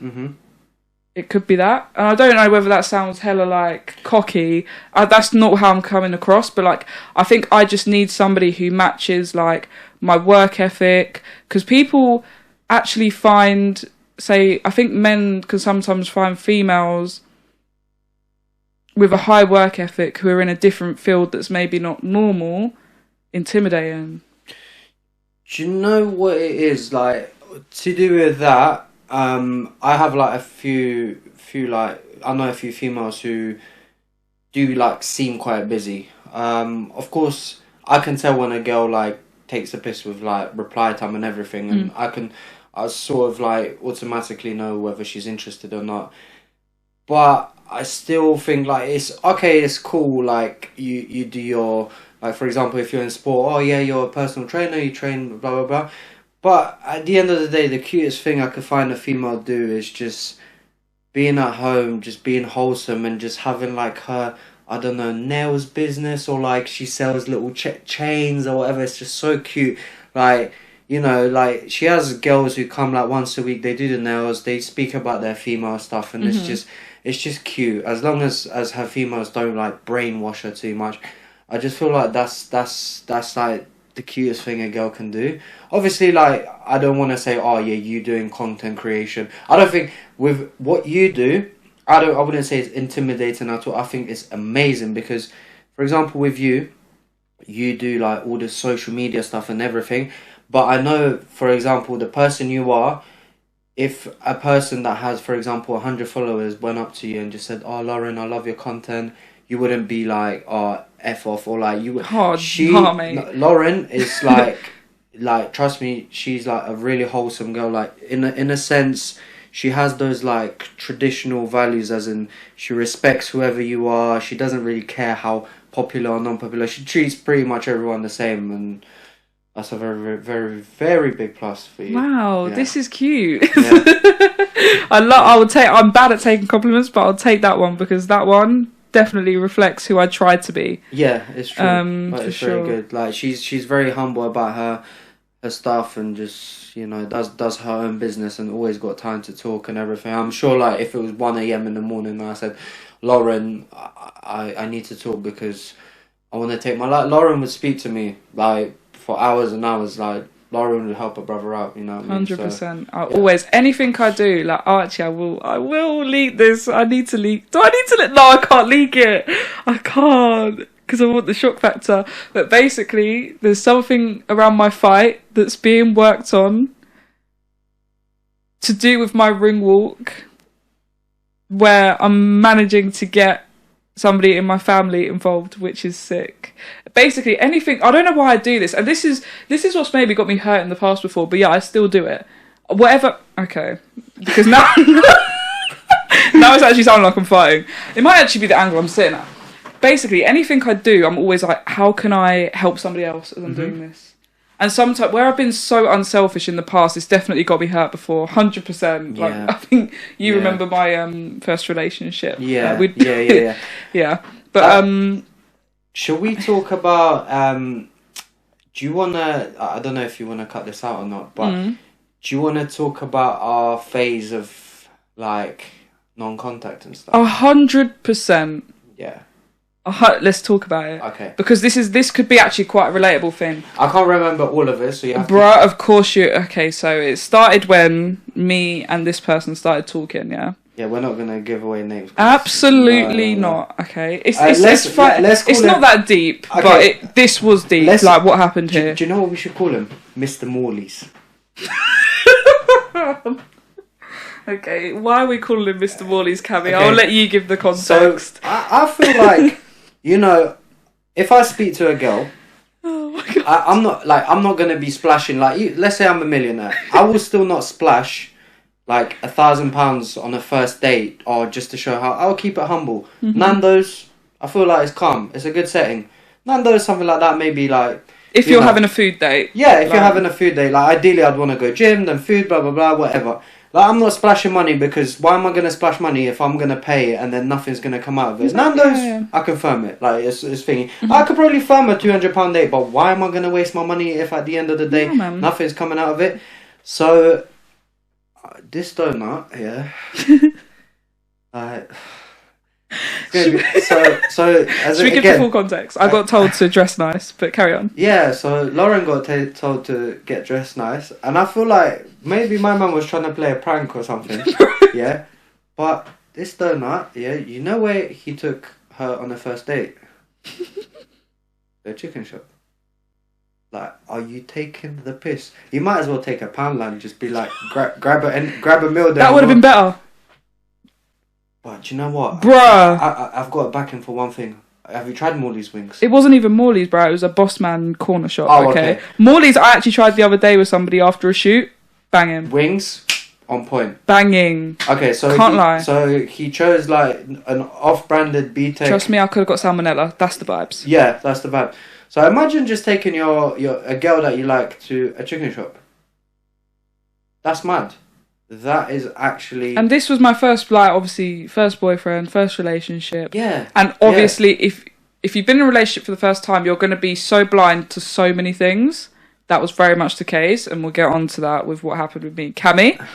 It could be that, and I don't know whether that sounds hella like cocky. That's not how I'm coming across, but like I think I just need somebody who matches like my work ethic, because people actually find, say, I think men can sometimes find females with a high work ethic who are in a different field that's maybe not normal, intimidating. Do you know what it is, like, to do with that? I have like a few like, I know a few females who do like seem quite busy. Of course I can tell when a girl like takes a piss with like reply time and everything, and I sort of like automatically know whether she's interested or not. But I still think like it's cool, like you do your, like, for example, if you're in sport, oh yeah, you're a personal trainer, you train, blah blah blah. But at the end of the day, the cutest thing I could find a female do is just being at home, just being wholesome, and just having like her, I don't know, nails business, or like she sells little chains or whatever. It's just so cute. Like, you know, like she has girls who come like once a week. They do the nails. They speak about their female stuff, and it's just cute. As long as her females don't like brainwash her too much, I just feel like that's like the cutest thing a girl can do. Obviously, like I don't want to say, oh yeah, you doing content creation. I don't think with what you do, I wouldn't say it's intimidating at all. I think it's amazing because, for example, with you do like all the social media stuff and everything. But I know, for example, the person you are, if a person that has, for example, 100 followers went up to you and just said, "Oh, Lauren, I love your content," you wouldn't be like, "Oh, F off," or like you would. Lauren is like trust me, she's like a really wholesome girl. Like in a sense, she has those like traditional values, as in she respects whoever you are. She doesn't really care how popular or non-popular. She treats pretty much everyone the same, and that's a very, very, very big plus for you. Wow, this is cute. Yeah. I'm bad at taking compliments, but I'll take that one because that one definitely reflects who I try to be. Yeah, it's true. But it's very good. Like she's very humble about her stuff, and just, you know, does her own business, and always got time to talk and everything. I'm sure, like, if it was 1 a.m. in the morning and I said, "Lauren, I need to talk because I want to take my life," Lauren would speak to me like for hours and hours. Like Lauren would help her brother out, you know what I mean? 100%. Always, anything I do, like, Archie, I will leak this. I need to leak. Do I need to leak? No, I can't leak it. I can't, because I want the shock factor. But basically, there's something around my fight that's being worked on to do with my ring walk, where I'm managing to get somebody in my family involved, which is sick. Basically, anything. I don't know why I do this, and this is what's maybe got me hurt in the past before. But yeah, I still do it. Whatever. Okay, because now now it's actually sounding like I'm fighting. It might actually be the angle I'm sitting at. Basically, anything I do, I'm always like, how can I help somebody else as I'm doing this? And sometimes, where I've been so unselfish in the past, it's definitely got me hurt before, 100%. Like, I think you remember my first relationship. Yeah, yeah. But should we talk about? Do you wanna? I don't know if you wanna cut this out or not, but do you wanna talk about our phase of like non-contact and stuff? 100%. Yeah. Let's talk about it. Okay. Because this could be actually quite a relatable thing. I can't remember all of it, so you have Bruh, of course you... Okay, so it started when me and this person started talking, yeah? Yeah, we're not going to give away names. Absolutely not, okay? It's not that deep, okay. But this was deep, like what happened here. Do you know what we should call him? Mr. Morley's. Okay, why are we calling him Mr. Morley's, Kammy? Okay. I'll let you give the context. So, I feel like... You know, if I speak to a girl, oh my God. I'm not gonna be splashing like. Let's say I'm a millionaire, I will still not splash like £1,000 on a first date, or just to show how. I'll keep it humble. Nando's, I feel like it's calm. It's a good setting. Nando's, something like that, maybe like. If you're having a food date. Yeah, if you're having a food date, like ideally I'd want to go gym, then food, blah blah blah, whatever. Like, I'm not splashing money, because why am I going to splash money if I'm going to pay it and then nothing's going to come out of it? Nando's, I can firm it. Like, it's thingy. I could probably firm a £200 date, but why am I going to waste my money if at the end of the day nothing's coming out of it? So, this donut, yeah. Should we give the full context? I got told to dress nice, but carry on. Yeah, so Lauren got told to get dressed nice, and I feel like maybe my mum was trying to play a prank or something. Yeah, but this donut, yeah, you know where he took her on the first date? The chicken shop. Like, are you taking the piss? You might as well take a Poundland and just be like, grab a meal there. That would have been better. But do you know what? Bruh. I've got a backing for one thing. Have you tried Morley's wings? It wasn't even Morley's, bro. It was a Bossman corner shop, okay? Morley's I actually tried the other day with somebody after a shoot. Banging. Wings, on point. Banging. Okay, so Can't lie. So he chose like an off-branded B-Tech. Trust me, I could have got salmonella. That's the vibes. Yeah, that's the vibe. So imagine just taking a girl that you like to a chicken shop. That's mad. That is actually... And this was my first, like, obviously, first boyfriend, first relationship. Yeah. And obviously, if you've been in a relationship for the first time, you're going to be so blind to so many things. that was very much the case, and we'll get on to that with what happened with me and Kammy.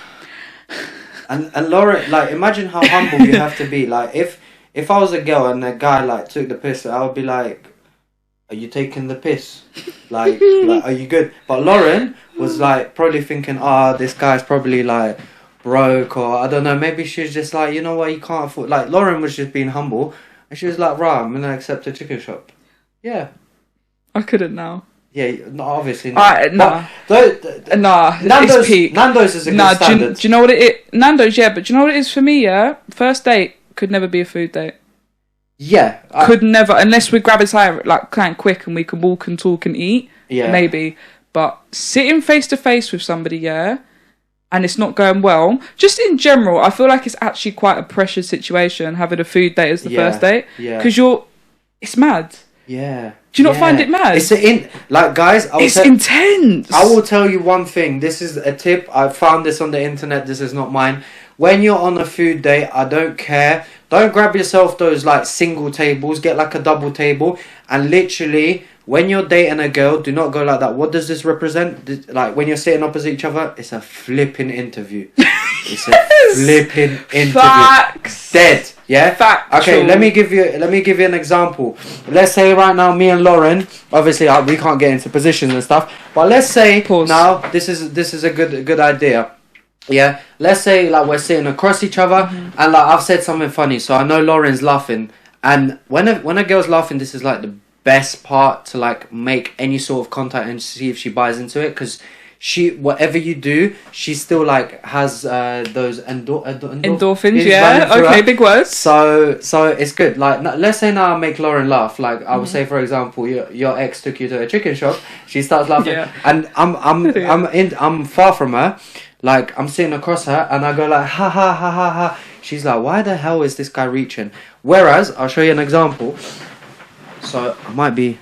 And Lauren, like, imagine how humble you have to be. Like, if I was a girl and a guy, like, took the piss, I would be like, are you taking the piss? Like, are you good? But Lauren was, like, probably thinking, this guy's probably, like, broke, or I don't know, maybe she was just like, you know what, you can't afford. Like, Lauren was just being humble, and she was like, I'm going to accept a chicken shop. Yeah. I couldn't now. Yeah, no, obviously not. Nah. Nando's is a good standard. Do you know what it is? Nando's, yeah, but do you know what it is for me, yeah? First date could never be a food date. Yeah. Could never, unless we're grabbing something like kind of quick and we can walk and talk and eat. Yeah. Maybe. But sitting face to face with somebody, yeah, and it's not going well, just in general, I feel like it's actually quite a precious situation having a food date as the first date. Yeah. Because it's mad. Yeah. Do you not find it mad? It's guys, it's intense. I will tell you one thing. This is a tip. I found this on the internet. This is not mine. When you're on a food date, I don't care. Don't grab yourself those like single tables. Get like a double table. And literally, when you're dating a girl, do not go like that. What does this represent? Like when you're sitting opposite each other, it's a flipping interview. It's a flipping interview. Facts. Dead. Yeah. Factual. Okay. Let me give you an example. Let's say right now, me and Lauren. Obviously, we can't get into positions and stuff. But let's say now this is a good idea. Yeah. Let's say like we're sitting across each other, and like I've said something funny, so I know Lauren's laughing. And when a girl's laughing, this is like the best part to like make any sort of contact and see if she buys into it, because whatever you do, she still like has those endorphins. Yeah, okay, big words. So it's good. Like let's say now I make Lauren laugh. Like I would say, for example, your ex took you to a chicken shop. She starts laughing, and I'm far from her. Like I'm sitting across her, and I go like ha ha ha ha ha. She's like, why the hell is this guy reaching? Whereas I'll show you an example. So my mic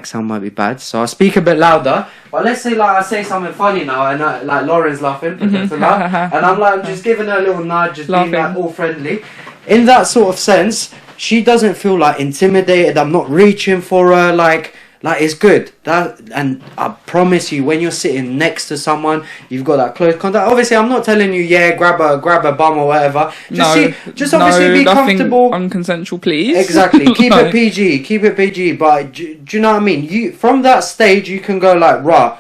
sound might be bad, so I'll speak a bit louder. But let's say like I say something funny now, and like Lauren's laughing, and I'm just giving her a little nudge, just being like all friendly. In that sort of sense, she doesn't feel like intimidated. I'm not reaching for her, like it's good. And I promise you, when you're sitting next to someone, you've got that close contact. Obviously, I'm not telling you, grab a bum or whatever. Just obviously be comfortable. Unconsensual, please. Exactly. Keep it PG. But do you know what I mean? You from that stage, you can go like, rah,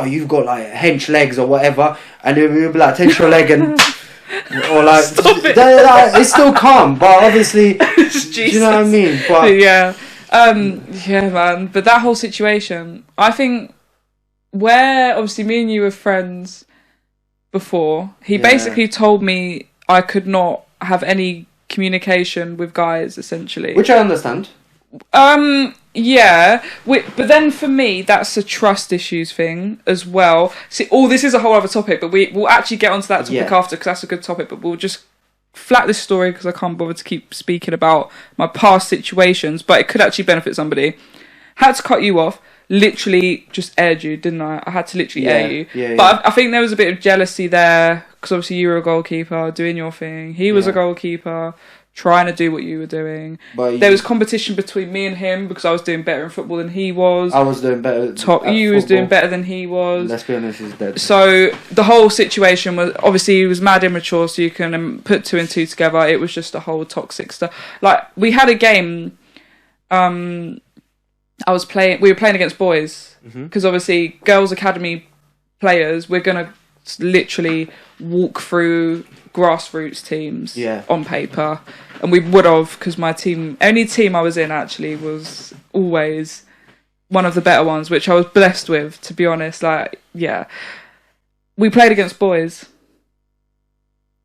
you've got like hench legs or whatever, and you'll be like, tense your leg and. Or like, it's still calm, but obviously, do you know what I mean? But yeah. Yeah, man. But that whole situation, I think, where obviously me and you were friends before, he basically told me I could not have any communication with guys, essentially. Which I understand. Yeah. But then for me, that's a trust issues thing as well. See, this is a whole other topic, but we'll actually get onto that topic after, because that's a good topic, but we'll just flat this story because I can't bother to keep speaking about my past situations, but it could actually benefit somebody. Had to cut you off, literally just aired you, didn't I? I had to literally air you. But I think there was a bit of jealousy there, because obviously you were a goalkeeper doing your thing, he was a goalkeeper trying to do what you were doing. But there was competition between me and him because I was doing better in football than he was. I was doing better. You was doing better than he was. Let's be honest, he's dead. So the whole situation was, obviously he was mad immature, so you can put two and two together. It was just a whole toxic stuff. Like we had a game. We were playing against boys because obviously girls' academy players, we're gonna literally walk through grassroots teams on paper, and we would have, because my only team I was in actually was always one of the better ones, which I was blessed with, to be honest. Like, yeah, we played against boys,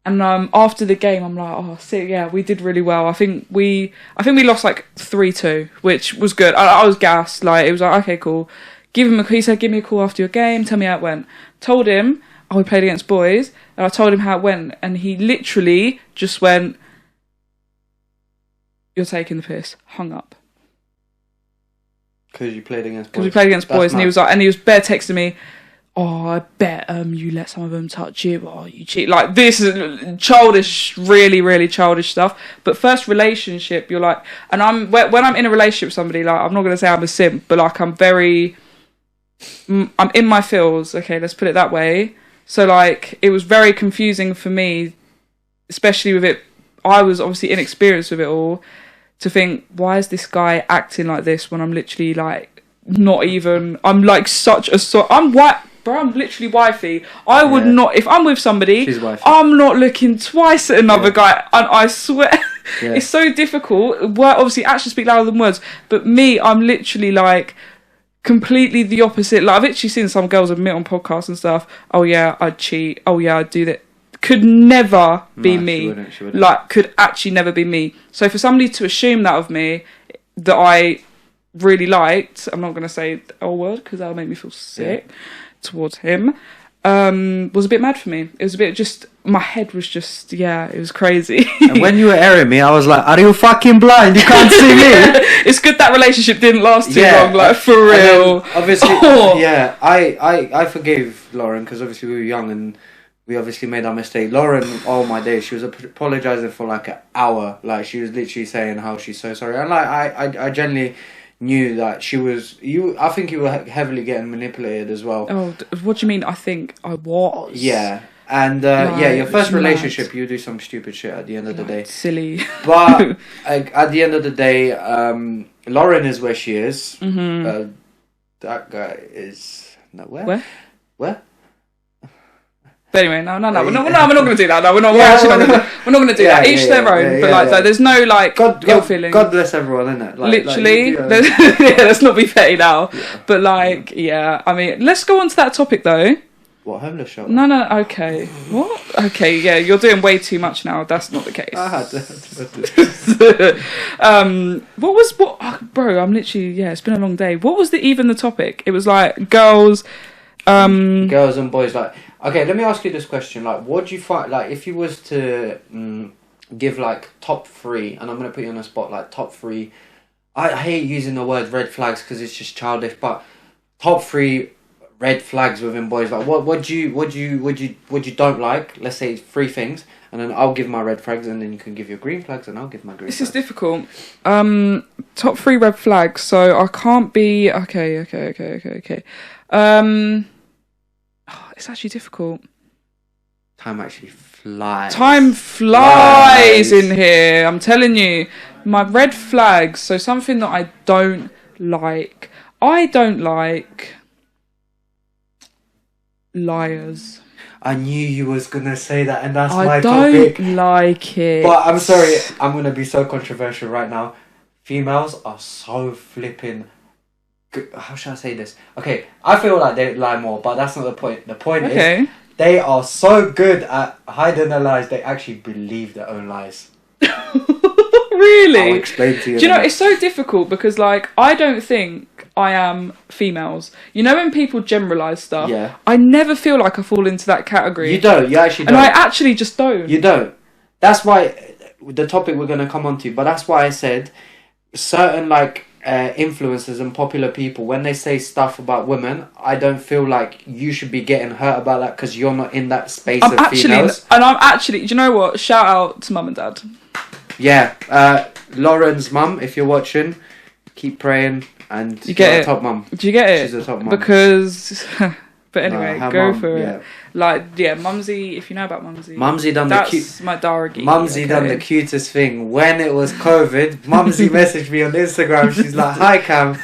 and after the game I'm like, we did really well. I think we lost like 3-2, which was good. I was gassed. Like, it was like, okay, cool. He said, give me a call after your game, tell me how it went. Told him we played against boys, and I told him how it went, and he literally just went, "You're taking the piss." Hung up. Because you played against boys. Because we played against boys, and he was like, bare texting me, "Oh, I bet you let some of them touch you. Oh, you cheat." Like, this is childish, really, really childish stuff. But first relationship, you're like, and when I'm in a relationship with somebody, like, I'm not gonna say I'm a simp, but like I'm very I'm in my feels. Okay, let's put it that way. So like, it was very confusing for me, especially with it. I was obviously inexperienced with it all. To think, why is this guy acting like this when I'm literally like not even. I'm like such a I'm white. Bro, I'm literally wifey. I would not, if I'm with somebody, I'm not looking twice at another guy. And I swear, it's so difficult. Obviously, actions speak louder than words. But me, I'm literally like completely the opposite. Like, I've actually seen some girls admit on podcasts and stuff, oh yeah, I'd cheat. Oh yeah, I'd do that. Could never be me. She wouldn't. Like, could actually never be me. So for somebody to assume that of me, that I really liked, I'm not going to say the L word because that would make me feel sick. Towards him was a bit mad for me. It was a bit just, my head was just, it was crazy. And when you were airing me, I was like, are you fucking blind? You can't see me. It's good that relationship didn't last too long, like, for real. Obviously, I forgave Lauren because obviously we were young and we obviously made our mistake. Lauren, oh my days, she was apologising for like an hour. Like, she was literally saying how she's so sorry. And like, I genuinely knew that she was I think you were heavily getting manipulated as well. Oh, what do you mean? I think I was. Yeah. And your first relationship, you do some stupid shit at the end of the day. Silly. But at the end of the day, Lauren is where she is. Mm-hmm. That guy is where? But anyway, no, we're not going to do that. No, we're not going to do that. Each their own. But like, there's no like guilt feeling. God bless everyone, innit? Literally, let's not be petty now. Yeah. But like, I mean, let's go on to that topic though. What, homeless shelter? No, okay. What? Okay, yeah, you're doing way too much now. That's not the case. I had to. Bro, I'm literally, it's been a long day. What was even the topic? It was like girls and boys, like, okay, let me ask you this question, like, what do you find, like, if you was to give like top 3, and I'm going to put you on the spot, like top 3, I hate using the word red flags because it's just childish, but top 3 red flags within boys, like what do you don't like, let's say 3 things, and then I'll give my red flags, and then you can give your green flags, and I'll give my green flags. This is difficult. Top 3 red flags, so I can't be, okay. It's actually difficult. Time actually flies. Time flies in here. I'm telling you. My red flags. So something that I don't like. I don't like liars. I knew you was going to say that, and that's my topic. I don't like it. But I'm sorry, I'm going to be so controversial right now. Females are so flipping... How should I say this? Okay, I feel like they lie more, but that's not the point. The point is, they are so good at hiding their lies, they actually believe their own lies. Really? I'll explain to you. Do you know, it's so difficult because, like, I don't think I am females. You know when people generalise stuff? Yeah. I never feel like I fall into that category. You don't. You actually don't. And I actually just don't. You don't. That's why, the topic we're going to come on to, but that's why I said certain, like... influencers and popular people, when they say stuff about women, I don't feel like you should be getting hurt about that because you're not in that space of females. And I'm actually, do you know what? Shout out to mum and dad. Yeah, Lauren's mum, if you're watching, keep praying, and you get a top mum. Do you get it? She's a top mum. Because, but anyway, go for it. Yeah. Like, Mumsy, if you know about Mumsy. Mumsy done that's my Daragi. Mumsy done the cutest thing. When it was COVID, Mumsy messaged me on Instagram. She's like, "Hi Cam,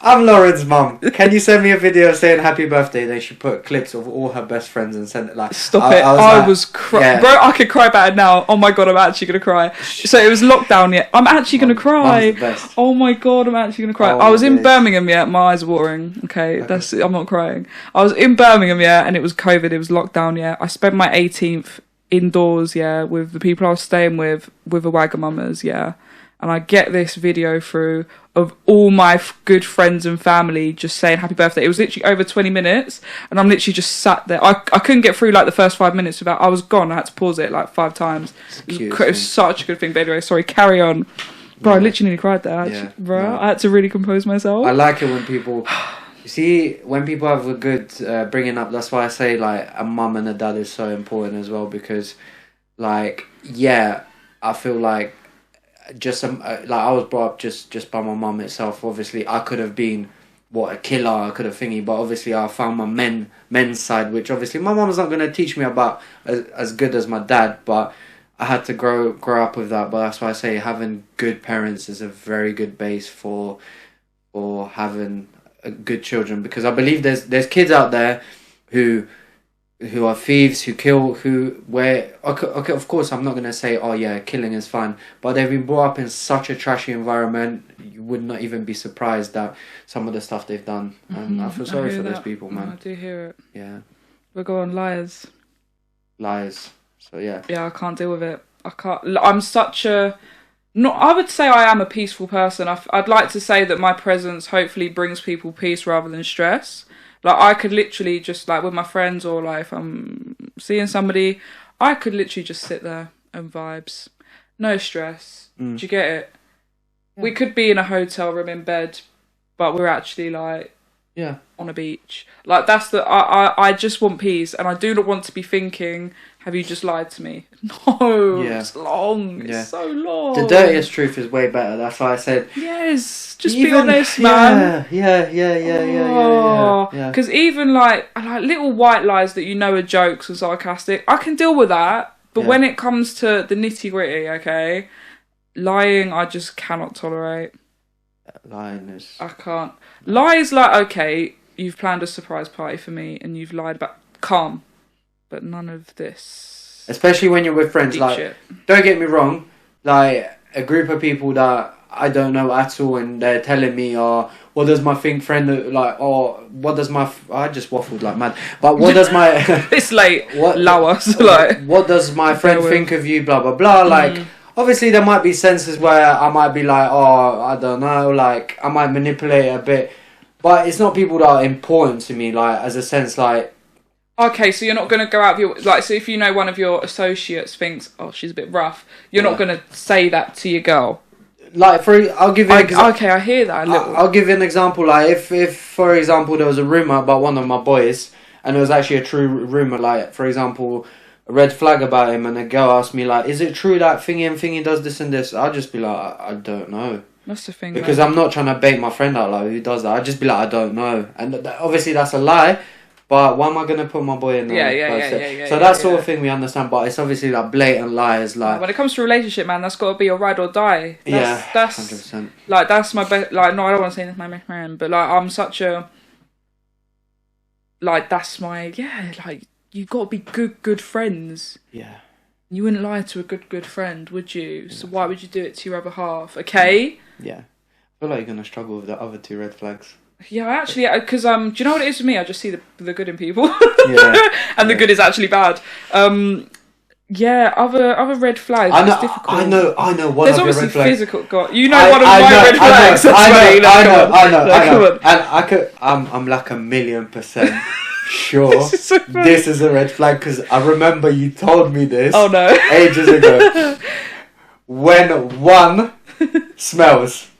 I'm Lauren's mum. Can you send me a video saying happy birthday?" Then she put clips of all her best friends and sent it like... Stop it. I was crying. Bro, I could cry about it now. Oh my God, I'm actually going to cry. So it was lockdown yet. I'm actually going to cry. Mum's the best. Oh my God, I'm actually going to cry. I was in Birmingham yet. My eyes are watering. Okay, I'm not crying. I was in Birmingham yet, and it was COVID. It was lockdown yet. I spent my 18th indoors, with the people I was staying with the Wagamamas, and I get this video through of all my good friends and family just saying happy birthday. It was literally over 20 minutes, and I'm literally just sat there. I couldn't get through like the first 5 minutes without... I was gone. I had to pause it like 5 times. It was such a good thing. But anyway, sorry, carry on. Bro, I literally nearly cried there. I had to really compose myself. I like it when people... You see, when people have a good bringing up, that's why I say like a mum and a dad is so important as well, because like, I feel like just like I was brought up just by my mum itself. Obviously, I could have been a killer, I could have thingy, but obviously I found my men's side, which obviously my mum's not going to teach me about as good as my dad, but I had to grow up with that. But that's why I say having good parents is a very good base for having good children, because I believe there's kids out there who are thieves, who kill, okay, of course I'm not going to say, oh yeah, killing is fine, but they've been brought up in such a trashy environment, you would not even be surprised at some of the stuff they've done. And I feel sorry for those people, man. I do hear it. Yeah. We're going liars. So yeah. Yeah, I can't deal with it. I can't. I'm such a... I would say I am a peaceful person. I'd like to say that my presence hopefully brings people peace rather than stress. Like, I could literally just, like, with my friends, or, like, if I'm seeing somebody, I could literally just sit there and vibes. No stress. Do you get it? Yeah. We could be in a hotel room in bed, but we're actually, like, on a beach. Like, that's I just want peace, and I do not want to be thinking, have you just lied to me? No, it's long. Yeah. It's so long. The dirtiest truth is way better. That's why I said... Yes, just be honest, man. Yeah. Because even, like little white lies that you know are jokes and sarcastic, I can deal with that. But when it comes to the nitty-gritty, okay, lying, I just cannot tolerate. Lying is... I can't. Lies, like, okay, you've planned a surprise party for me and you've lied about... Calm. But none of this. Especially when you're with friends. Like, shit. Don't get me wrong. Like, a group of people that I don't know at all, and they're telling me, what does my friend like? Or what does my... I just waffled like mad. But what does my... It's late. Lower. So like, what does my friend think of you? Blah, blah, blah. Like, obviously there might be senses where I might be like, I don't know. Like, I might manipulate a bit. But it's not people that are important to me, like, as a sense, like... Okay, so you're not going to go out of your... Like, so if you know one of your associates thinks, she's a bit rough, you're not going to say that to your girl. Like, I'll give you... Okay, I hear that a little. I'll give you an example. Like, if, for example, there was a rumour about one of my boys, and it was actually a true rumour, like, for example, a red flag about him, and a girl asked me, like, is it true that thingy does this and this? I'll just be like, I don't know. That's the thing. Because I'm not trying to bait my friend out, like, who does that? I'd just be like, I don't know. And obviously that's a lie. But why am I going to put my boy in there? Yeah. So that sort of thing we understand, but it's obviously like blatant lies. Like, when it comes to a relationship, man, that's got to be a ride or die. That's 100%. Like, that's my best. Like, no, I don't want to say this my best friend, but like, I'm such a... Like, that's my... Yeah, like, you've got to be good friends. Yeah. You wouldn't lie to a good friend, would you? So why would you do it to your other half? Okay? Yeah. I feel like you're going to struggle with the other two red flags. Yeah, actually, because do you know what it is for me? I just see the good in people, and the good is actually bad. Yeah, other red flags. I know. It's difficult. I know. One There's of your red flags. physical. You know one of my red flags. I know. I'm like 1,000,000% sure this is a red flag, because I remember you told me this. Oh no, ages ago. When one smells.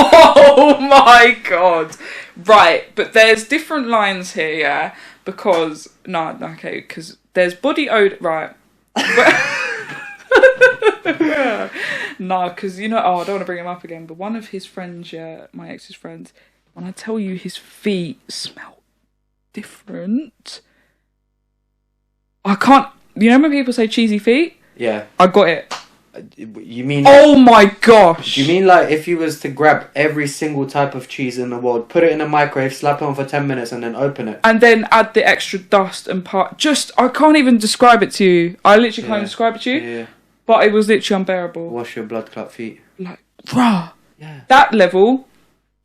Oh my god. Right, but there's different lines here, yeah? Because, because there's body odor, right. No, because, I don't want to bring him up again, but one of his friends, my ex's friends, when I tell you his feet smell different, I can't, when people say cheesy feet? Yeah. I got it. You mean... Oh my gosh! Do you mean like if you was to grab every single type of cheese in the world, put it in a microwave, slap it on for 10 minutes and then open it? And then add the extra dust and I can't even describe it to you. I literally can't describe it to you. Yeah. But it was literally unbearable. Wash your blood clot feet. Like, rah! Yeah. That level,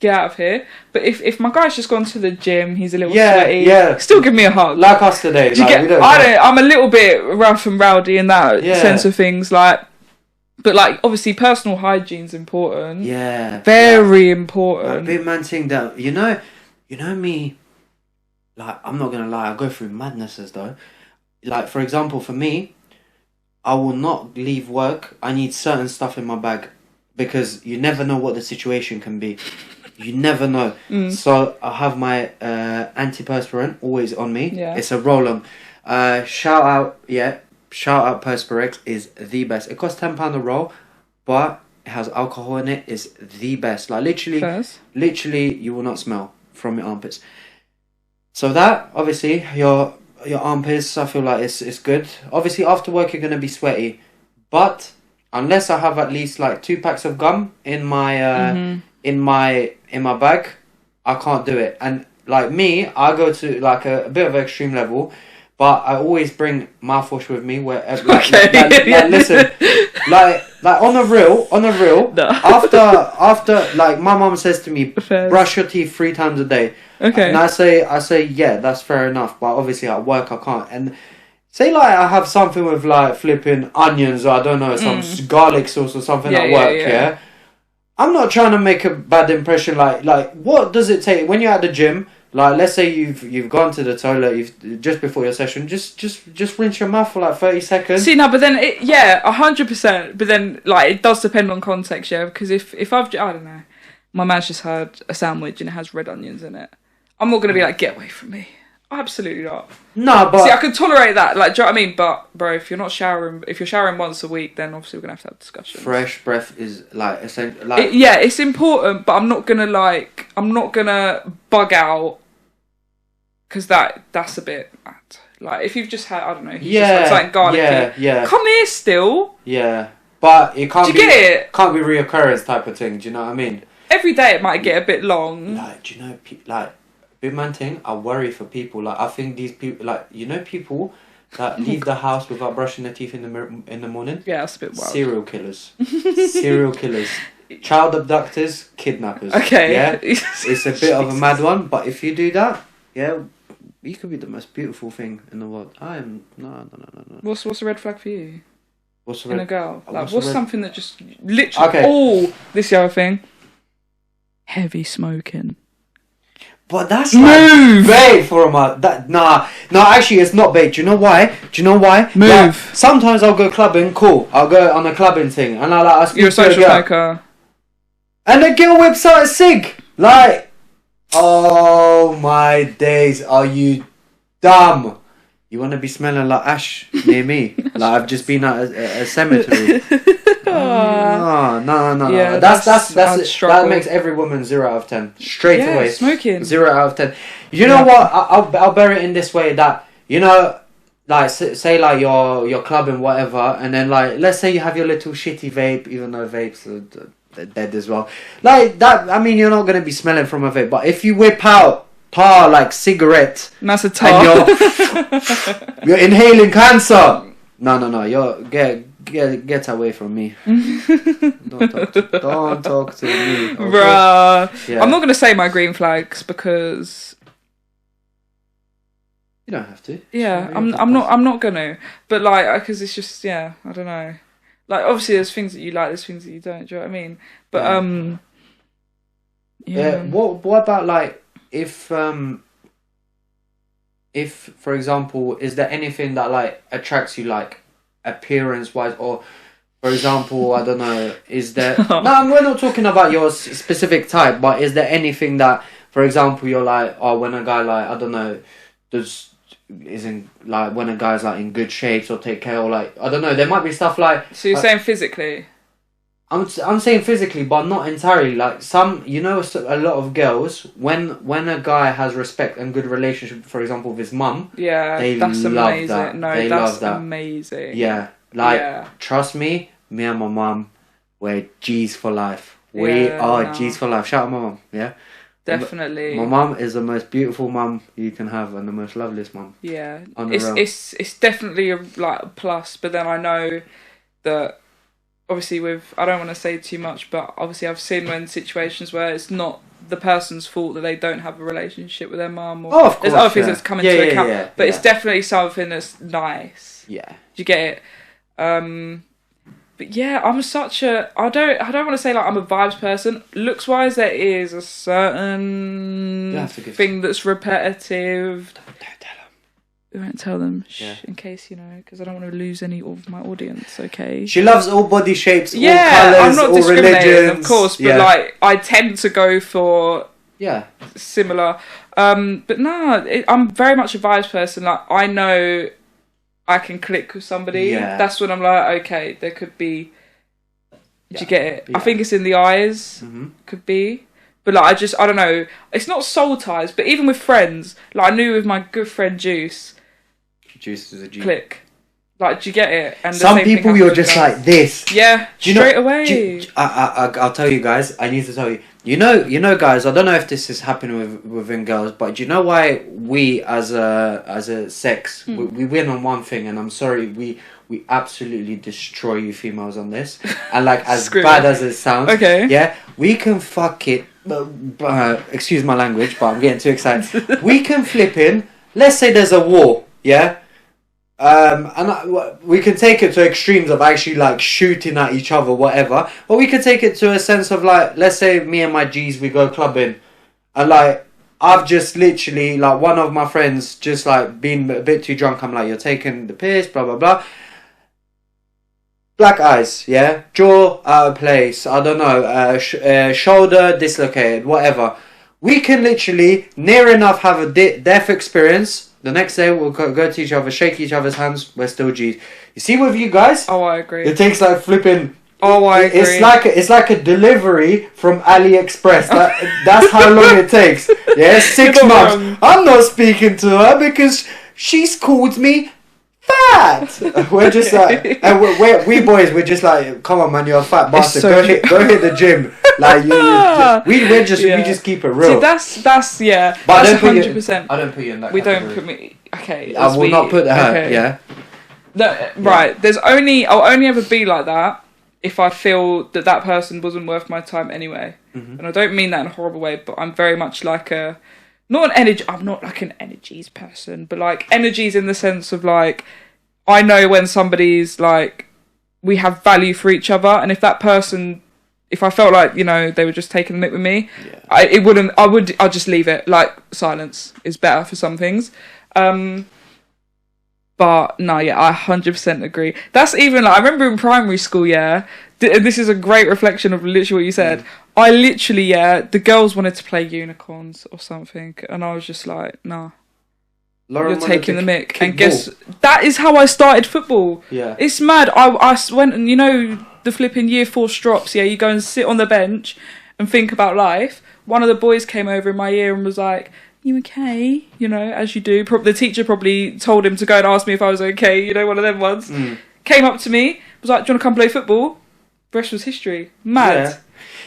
get out of here. But if my guy's just gone to the gym, he's a little sweaty, still give me a hug. Like us today. I'm a little bit rough and rowdy in that sense of things, like... But, like, obviously, personal hygiene's important. Yeah. Very important. Like, big man thing that, you know me, like, I'm not going to lie, I go through madnesses, though. Like, for example, for me, I will not leave work. I need certain stuff in my bag, because you never know what the situation can be. You never know. So, I have my antiperspirant always on me. Yeah. It's a roll-on. Shout out Perspirex is the best. It costs £10 a roll, but it has alcohol in it, is the best. Like literally, you will not smell from your armpits. So that, obviously, your armpits, I feel like it's good. Obviously, after work, you're gonna be sweaty, but unless I have at least like 2 packs of gum in my in my bag, I can't do it. And like me, I go to like a bit of an extreme level, but I always bring mouthwash with me. Where like, listen, like on the real, no. after like my mom says to me, brush your teeth 3 times a day. Okay. And I say yeah, that's fair enough. But obviously at work I can't. And say like I have something with like flipping onions or I don't know, some garlic sauce or something at work. Yeah. I'm not trying to make a bad impression. Like what does it take when you're at the gym? Like, let's say you've gone to the toilet, just before your session, just rinse your mouth for like 30 seconds. See, no, but then 100%. But then, like, it does depend on context, yeah. Because if I don't know, my man's just had a sandwich and it has red onions in it, I'm not gonna be like, get away from me. Absolutely not. No, but see, I can tolerate that. Like, do you know what I mean? But bro, if you're showering once a week, then obviously we're gonna have to have discussions. Fresh breath is like essential. Like, it's important, but I'm not gonna bug out. Because that's a bit mad. Like, if you've just had, I don't know, just had something garlicky. Yeah. Come here still. Yeah. But it can't do you get it? Can't be reoccurrence type of thing, do you know what I mean? Every day it might get a bit long. Like, do you know, like, big man thing, I worry for people. Like, I think these people, like, you know people that leave the house without brushing their teeth in the morning? Yeah, that's a bit wild. Serial killers. Serial killers. Child abductors, kidnappers. Okay. Yeah? It's a bit of a mad one, but if you do that, yeah, you could be the most beautiful thing in the world. I am no. What's a red flag for you? What's a in red, a girl? Like, what's something that just literally? Okay. This the other thing. Heavy smoking. But that's like bait for a that no. Actually, it's not bait. Do you know why? Move. Like, sometimes I'll go clubbing. Cool. I'll go on a clubbing thing, and I speak You're a social girl, smoker. And the girl whips out a cig. Like, oh my days, are you dumb? You want to be smelling like ash near me? Like I've just been at a cemetery. No. Yeah, that makes every woman 0 out of 10 straight away. Smoking 0 out of 10. You know what? I'll bear it in this way that, you know, like say like you're clubbing whatever, and then like let's say you have your little shitty vape, even though vapes are they're dead as well. Like that, I mean, you're not gonna be smelling from a vape, but if you whip out tar like cigarette, that's a tar. And you're inhaling cancer. No, you're get away from me. Don't talk to me, okay? Bruh. Yeah. I'm not gonna say my green flags because you don't have to. Yeah, I'm not gonna. But like, because it's just I don't know. Like, obviously, there's things that you like, there's things that you don't. Do you know what I mean? But What about like if for example, is there anything that like attracts you, like appearance wise, or for example, I don't know, is there? No, we're not talking about your specific type, but is there anything that, for example, you're like, oh, when a guy like I don't know, isn't like when a guy's like in good shapes or take care, or like I don't know, there might be stuff like. So you're saying physically? I'm saying physically, but not entirely. Like some, you know, a lot of girls when a guy has respect and good relationship, for example, with his mum. Yeah, that's love amazing. That. No, they that's love that. Amazing. Yeah, like trust me and my mum, we're G's for life. We are G's for life. Shout out my mum. Yeah. Definitely. My mum is the most beautiful mum you can have and the most loveliest mum. Yeah. It's definitely a plus, but then I know that obviously I don't want to say too much, but obviously I've seen when situations where it's not the person's fault that they don't have a relationship with their mum, or of course, there's other things that's come into account, but it's definitely something that's nice. Yeah. Do you get it? But yeah, I'm such a... I don't want to say like I'm a vibes person. Looks wise, there is a certain thing that's repetitive. Don't tell them. We won't tell them, in case, because I don't want to lose any of my audience, okay? She loves all body shapes, all colours, I'm not all discriminating, religions. Of course, but like, I tend to go for... similar. But no, I'm very much a vibes person. Like, I know... I can click with somebody. That's when I'm like, okay, there could be Do you get it? I think it's in the eyes. Could be. But like, I don't know. It's not soul ties, but even with friends, like I knew with my good friend Juice. Juice is a G. Click. Like, do you get it? And some people you're just like this. Yeah, straight away. I'll tell you guys. I need to tell you. You know, guys. I don't know if this is happening within girls, but do you know why we as a sex we win on one thing? And I'm sorry, we absolutely destroy you females on this. And like as bad as it sounds, okay, yeah, we can fuck it. Excuse my language, but I'm getting too excited. We can flip in. Let's say there's a war, yeah. We can take it to extremes of actually like shooting at each other, whatever. Or we could take it to a sense of like, let's say me and my G's, we go clubbing, and like I've just literally like one of my friends just like been a bit too drunk. I'm like, you're taking the piss, blah blah blah. Black eyes, yeah, jaw out of place. I don't know, shoulder dislocated, whatever. We can literally near enough have a death experience. The next day we'll go to each other, shake each other's hands. We're still G's. You see with you guys? Oh, I agree. It takes like flipping. Oh, I agree. It's like a delivery from AliExpress. That's how long it takes. Yeah, 6 months. Wrong. I'm not speaking to her because she's called me fat. We're just like, and we boys, we're just like, come on, man, you're a fat bastard. So go hit the gym. Like we just keep it real. See, that's yeah. But that's 100%. I don't put you in that. We category. don't put me. Okay. I will not put her. Okay. Yeah. No, right. I'll only ever be like that if I feel that person wasn't worth my time anyway. And I don't mean that in a horrible way, but I'm very much like I'm not like an energies person, but like energies in the sense of like, I know when somebody's like, we have value for each other, and if that person, if I felt like, you know, they were just taking the mick with me, I'd just leave it. Like, silence is better for some things. But no, yeah, I 100% agree. That's even like, I remember in primary school, yeah, this is a great reflection of literally what you said. I literally, yeah, the girls wanted to play unicorns or something, and I was just like, nah. Lauren, you're taking the mick. And guess, that is how I started football. Yeah. It's mad. I went and, you know, the flipping year 4 strops, yeah, you go and sit on the bench and think about life. One of the boys came over in my ear and was like, you okay? You know, as you do. The teacher probably told him to go and ask me if I was okay, you know, one of them ones. Came up to me, was like, do you want to come play football? The rest was history. Mad. Yeah.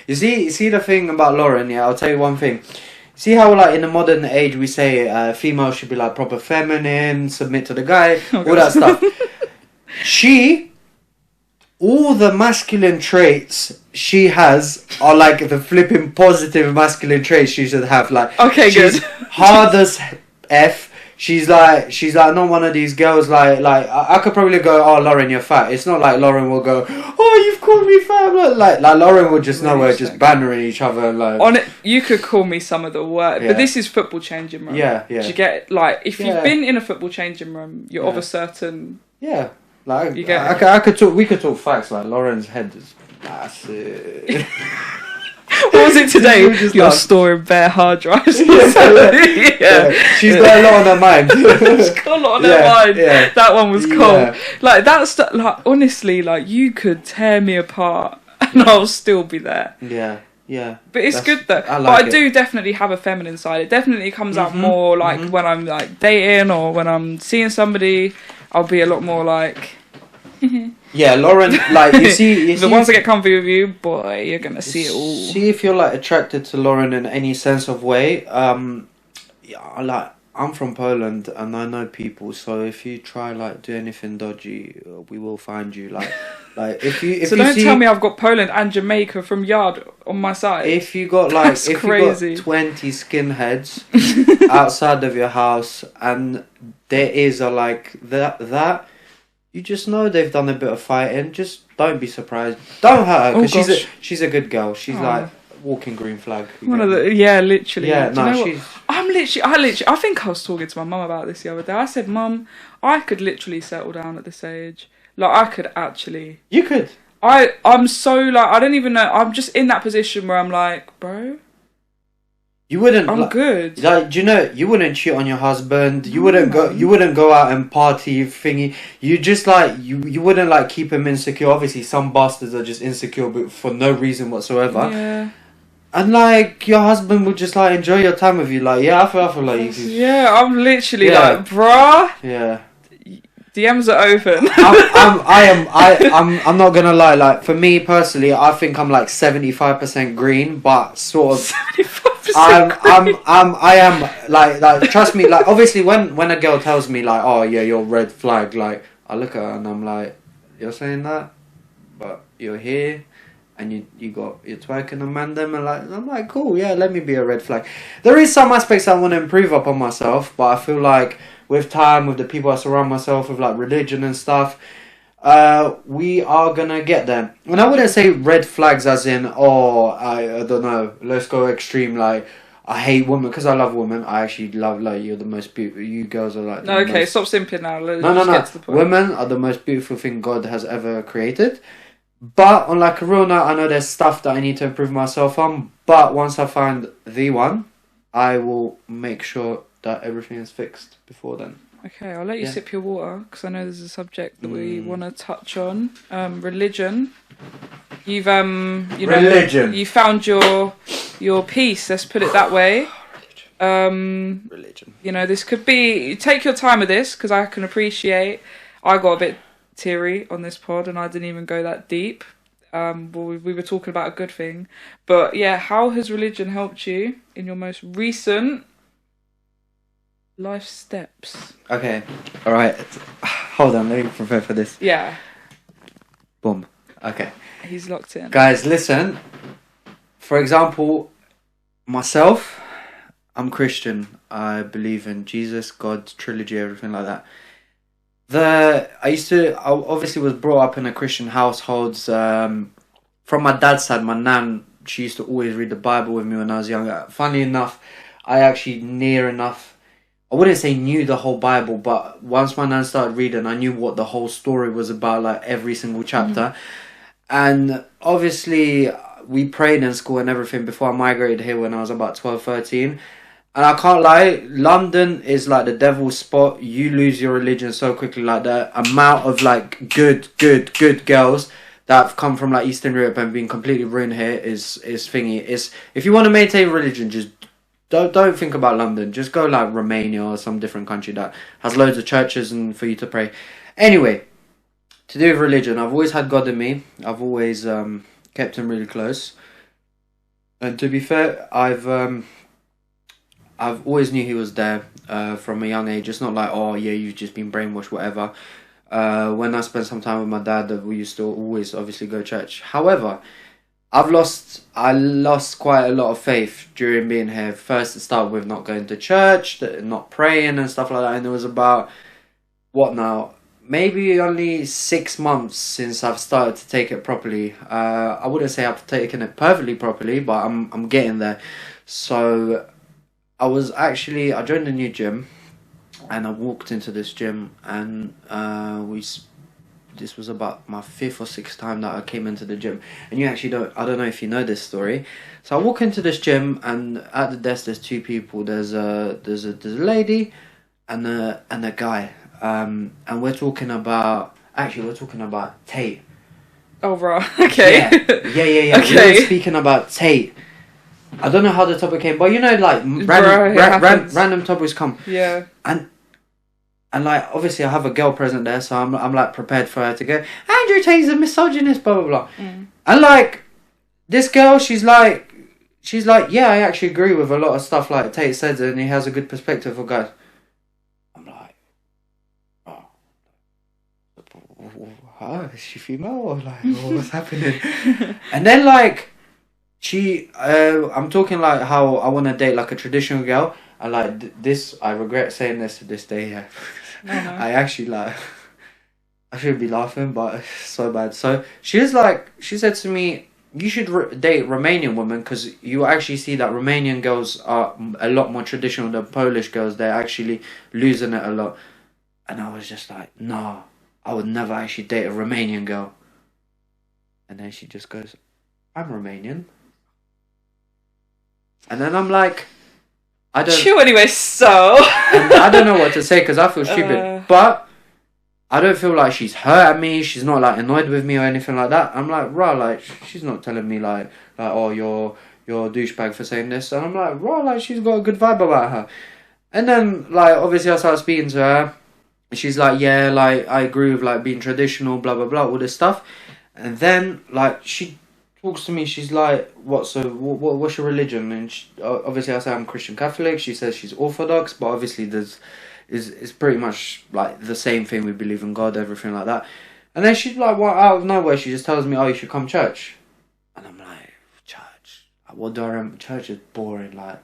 You see the thing about Lauren, yeah, I'll tell you one thing. See how, like, in the modern age we say female should be, like, proper feminine, submit to the guy, all that stuff. All the masculine traits she has are, like, the flipping positive masculine traits she should have. Like, okay, she's hard as F. She's like not one of these girls like I could probably go, oh, Lauren, you're fat. It's not like Lauren will go, oh, you've called me fat. Like Lauren will just know we're just bannering each other. Like, on it, you could call me some of the words, but this is football changing room. Yeah. Do you get, like, if you've been in a football changing room, you're of a certain. Yeah, like I could talk. We could talk facts. Like, Lauren's head is massive. What was it today? You're storing bare hard drives. Yeah. She's got a lot on her mind. She's got a lot on her mind. Yeah. That one was cool. Like, that's like, honestly, like, you could tear me apart and I'll still be there. Yeah. But it's good though. I do definitely have a feminine side. It definitely comes out more like when I'm like dating or when I'm seeing somebody. I'll be a lot more like. Yeah, Lauren, like, you see the ones that get comfy with you, boy, you're gonna see it all. See if you're like attracted to Lauren in any sense of way. Like, I'm from Poland and I know people, so if you try like do anything dodgy, we will find you. Like if you don't tell me I've got Poland and Jamaica from Yard on my side. If you got like That's crazy. You got 20 skinheads outside of your house and there is a like that. You just know they've done a bit of fighting. Just don't be surprised. Don't hurt her because she's a good girl. She's like walking green flag. Literally. Yeah, no, she's. I think I was talking to my mum about this the other day. I said, Mum, I could literally settle down at this age. Like, I could actually. You could. I'm so like, I don't even know. I'm just in that position where I'm like, bro, You wouldn't. I'm good. Like, do you know? You wouldn't cheat on your husband. You wouldn't go. You wouldn't go out and party thingy. You just like you wouldn't like keep him insecure. Obviously, some bastards are just insecure, but for no reason whatsoever. Yeah. And like your husband would just like enjoy your time with you. Like I feel like you. Yeah, I'm literally like, bruh. Yeah. DMs are open. I'm not gonna lie. Like for me personally, I think I'm like 75% green, but sort of 75%. I am like trust me. Like obviously, when a girl tells me like, oh yeah, you're red flag. Like I look at her and I'm like, you're saying that, but you're here. And you're twerking and mandem and like I'm like cool, yeah, let me be a red flag. There is some aspects I want to improve upon myself, but I feel like with time, with the people I surround myself with, like religion and stuff, we are gonna get there. And I wouldn't say red flags as in I don't know, let's go extreme like I hate women because I love women. I actually love like you're the most beautiful. You girls are like no, okay, stop simping now. No. Get to the point. Women are the most beautiful thing God has ever created. But on like a real note, I know there's stuff that I need to improve myself on. But once I find the one, I will make sure that everything is fixed before then. Okay, I'll let you sip your water because I know there's a subject that we want to touch on. Religion. You've religion. You found your peace. Let's put it that way. Religion. You know, this could be. Take your time with this because I can appreciate. I got a bit teary on this pod and I didn't even go that deep. We were talking about a good thing, but yeah, how has religion helped you in your most recent life steps? Okay, all right, hold on, let me prepare for this. Yeah, boom. Okay, he's locked in. Guys, listen, for example, myself, I'm Christian. I believe in Jesus, God, trilogy, everything like that. I obviously was brought up in a Christian household. From my dad's side, my nan, she used to always read the Bible with me when I was younger. Funny enough, I actually I wouldn't say knew the whole Bible, but once my nan started reading, I knew what the whole story was about, like every single chapter. And obviously, we prayed in school and everything before I migrated here when I was about 12, 13. And I can't lie, London is like the devil's spot. You lose your religion so quickly. Like the amount of like good girls that have come from like Eastern Europe and been completely ruined here is thingy. It's if you want to maintain religion, just don't think about London. Just go like Romania or some different country that has loads of churches and for you to pray. Anyway, to do with religion, I've always had God in me. I've always kept him really close. And to be fair, I've always knew he was there from a young age. It's not like, oh yeah, you've just been brainwashed, whatever. When I spent some time with my dad, we used to always obviously go to church. However, I lost quite a lot of faith during being here. First, to start with not going to church, not praying and stuff like that. And it was about, what now? Maybe only 6 months since I've started to take it properly. I wouldn't say I've taken it perfectly properly, but I'm getting there. So I joined a new gym, and I walked into this gym, and this was about my 5th or 6th time that I came into the gym. And I don't know if you know this story. So I walk into this gym, and at the desk there's 2 people. There's a lady, and a guy. And we're talking about TATE. Oh right, okay. Yeah. Okay. We were speaking about TATE. I don't know how the topic came, but you know, like random topics come. Yeah. And like obviously I have a girl present there, so I'm like prepared for her to go, Andrew Tate's a misogynist, blah blah blah. And like this girl, she's like, yeah, I actually agree with a lot of stuff like Tate says, and he has a good perspective for guys. I'm like, oh, is she female or like what's happening? And then like I'm talking like how I want to date like a traditional girl, and like this, I regret saying this to this day. Yeah. I actually like, I should be laughing, but it's so bad. So she said to me, you should date Romanian women because you actually see that Romanian girls are a lot more traditional than Polish girls. They're actually losing it a lot. And I was just like, no, I would never actually date a Romanian girl. And then she just goes, I'm Romanian. And then I'm like, I don't. Chill anyway, so. And I don't know what to say because I feel stupid. But I don't feel like she's hurt at me. She's not like annoyed with me or anything like that. I'm like, rah, like she's not telling me like oh you're a douchebag for saying this. And I'm like, rah, like she's got a good vibe about her. And then like obviously I started speaking to her. She's like, yeah, like I agree with like being traditional, blah blah blah, all this stuff. And then like she talks to me. She's like, what's your religion? And obviously I say I'm Christian Catholic. She says she's Orthodox, but obviously it's pretty much like the same thing. We believe in God, everything like that. And then she's like, well, out of nowhere, she just tells me, oh, you should come church. And I'm like, church? What do I remember? Church is boring. Like,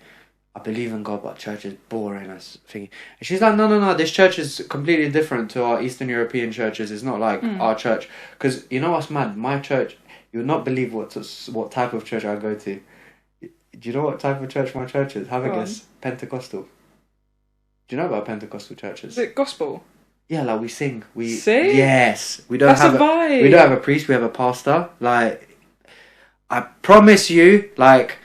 I believe in God, but church is boring. As thinking. And she's like, no. This church is completely different to our Eastern European churches. It's not like our church. Because you know what's mad? My church, you would not believe what type of church I go to. Do you know what type of church my church is? Have a guess. Pentecostal. Do you know about Pentecostal churches? Is it gospel? Yeah, like we sing. Sing? Yes. We don't That's have a vibe. We don't have a priest, we have a pastor. Like, I promise you, like,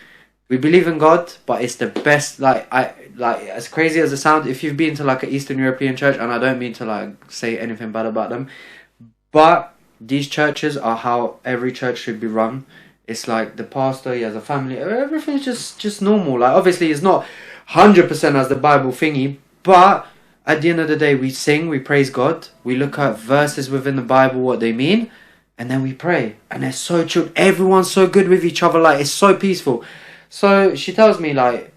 we believe in God, but it's the best, like, as crazy as it sounds, if you've been to like an Eastern European church, and I don't mean to like say anything bad about them, but these churches are how every church should be run. It's like the pastor, he has a family, everything's just normal. Like, obviously it's not 100% as the Bible thingy, but at the end of the day, we sing, we praise God, we look at verses within the Bible, what they mean, and then we pray. And they're so chill. Everyone's so good with each other. Like, it's so peaceful. So she tells me, like,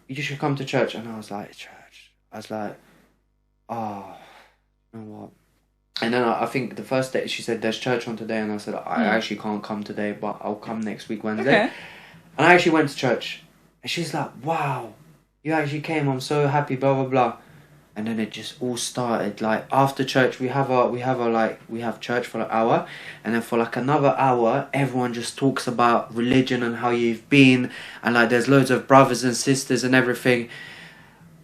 you should come to church. And I was like, church? I was like, oh, you know what? And then I think the first day, she said, there's church on today. And I said, I actually can't come today, but I'll come next week, Wednesday. Okay. And I actually went to church. And she's like, wow, you actually came. I'm so happy, blah, blah, blah. And then it just all started. Like, after church, we have church for an hour, and then for like another hour, everyone just talks about religion and how you've been, and like there's loads of brothers and sisters and everything.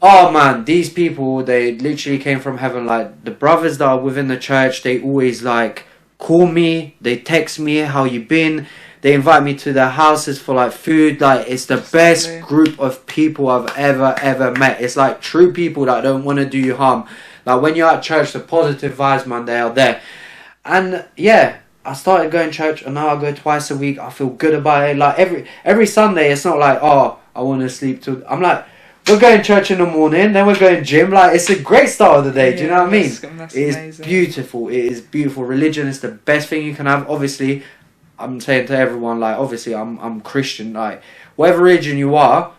Oh man, these people, they literally came from heaven. Like, the brothers that are within the church, they always like call me, they text me, how you been? They invite me to their houses for like food. Like, it's the best group of people I've ever met. It's like true people that don't want to do you harm. Like, when you're at church, the positive vibes, man, they are there. And yeah, I started going to church, and now I go twice a week. I feel good about it. Like, every Sunday, it's not like, oh, I want to sleep till. I'm like, we're going to church in the morning, then we're going gym. Like, it's a great start of the day. Do you know what I mean? That's it is amazing. beautiful. It is beautiful. Religion is the best thing you can have. Obviously, I'm saying to everyone, like, obviously I'm Christian, like, whatever religion you are,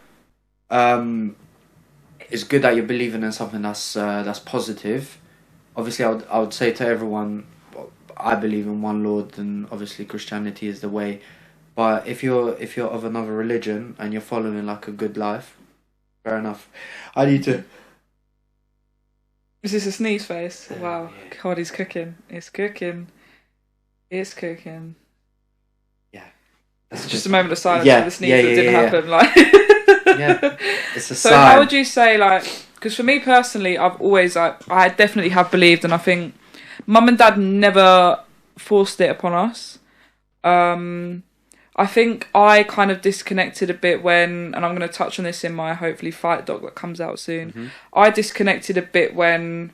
it's good that you're believing in something that's positive. Obviously, I would say to everyone, I believe in one Lord, and obviously Christianity is the way. But if you're of another religion and you're following like a good life, fair enough. I need to. Is this a sneeze face? Wow, yeah. God, he's cooking. It's cooking. It's cooking. It's just a moment of silence for the sneeze that didn't happen. Like, yeah, it's a so sign. how would you say, like, because for me personally, I've always, like, I definitely have believed, and I think Mum and Dad never forced it upon us. I think I kind of disconnected a bit when, and I'm going to touch on this in my hopefully fight doc that comes out soon. Mm-hmm. I disconnected a bit when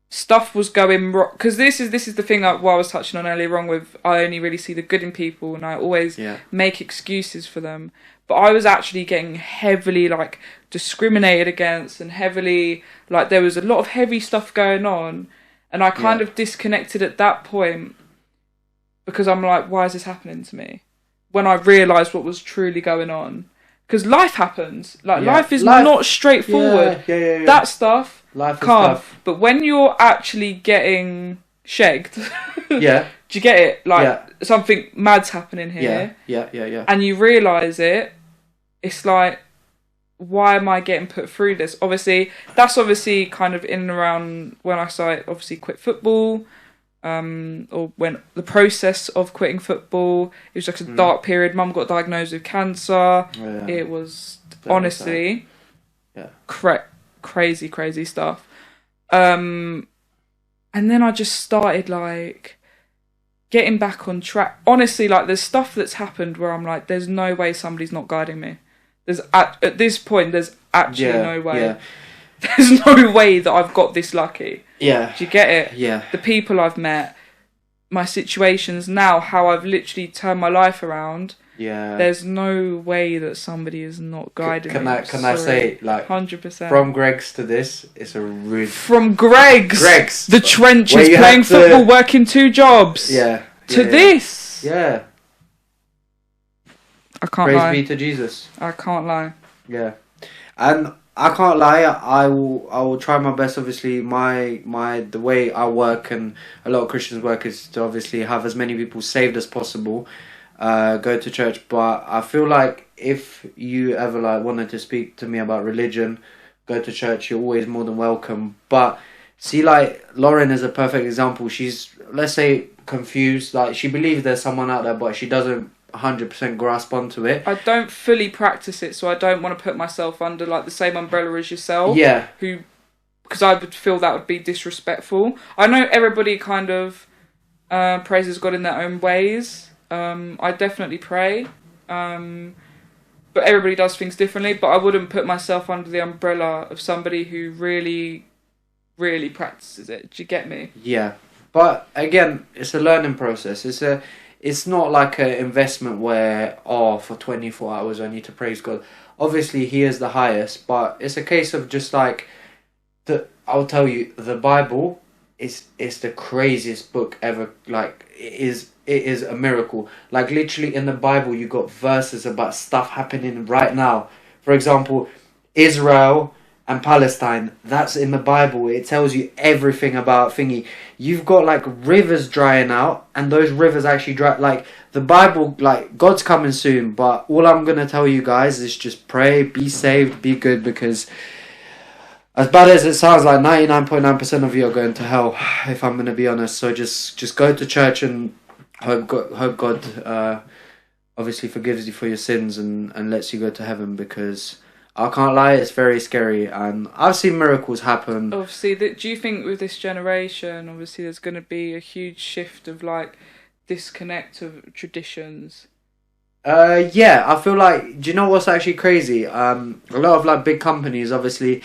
stuff was going wrong, because this is the thing that what I was touching on earlier on with, I only really see the good in people, and I always make excuses for them. But I was actually getting heavily like discriminated against, and heavily like there was a lot of heavy stuff going on, and I kind of disconnected at that point, because I'm like, why is this happening to me? When I realised what was truly going on. Because life happens. Like, life is not straightforward. Yeah. That stuff life can't. But when you're actually getting shagged, do you get it? Like, something mad's happening here. Yeah. And you realise it, it's like, why am I getting put through this? Obviously, that's obviously kind of in and around when I started, obviously, quit football. Or when the process of quitting football, it was just a dark period. Mum got diagnosed with cancer. It was honestly crazy stuff. And then I just started like getting back on track. Honestly, like there's stuff that's happened where I'm like, there's no way somebody's not guiding me. At this point, there's actually no way. Yeah. There's no way that I've got this lucky. Yeah. Do you get it? Yeah. The people I've met, my situations now, how I've literally turned my life around. Yeah. There's no way that somebody is not guiding me. Can I say, like, 100%. From Greg's to this, it's a rude... From Greg's, the trenches, playing football, working 2 jobs. Yeah. To this. Yeah. I can't lie. Praise be to Jesus. I can't lie. Yeah. And I can't lie, I will try my best. Obviously, the way I work and a lot of Christians work is to obviously have as many people saved as possible. Go to church, but I feel like if you ever like wanted to speak to me about religion, go to church, you're always more than welcome. But see, like, Lauren is a perfect example. She's, let's say, confused, like she believes there's someone out there, but she doesn't 100% grasp onto it. I don't fully practice it, so I don't want to put myself under like the same umbrella as yourself. Yeah. Because I would feel that would be disrespectful. I know everybody kind of praises God in their own ways. I definitely pray, but everybody does things differently. But I wouldn't put myself under the umbrella of somebody who really, really practices it. Do you get me? Yeah, but again, it's a learning process. It's not like an investment where for 24 hours I need to praise God. Obviously, He is the highest, but it's a case of just like I'll tell you, the Bible is the craziest book ever. Like it is a miracle. Like literally in the Bible, you got verses about stuff happening right now. For example, Israel and Palestine. That's in the Bible. It tells you everything about thingy. You've got like rivers drying out, and those rivers actually dry. Like the Bible, like God's coming soon. But all I'm gonna tell you guys is just pray, be saved, be good, because as bad as it sounds, like 99.9% of you are going to hell, if I'm gonna be honest. So just go to church and hope God obviously forgives you for your sins and lets you go to heaven, because I can't lie, it's very scary, and I've seen miracles happen. Obviously, do you think with this generation, obviously there's going to be a huge shift of like disconnect of traditions? Yeah, I feel like, do you know what's actually crazy? A lot of like big companies, obviously,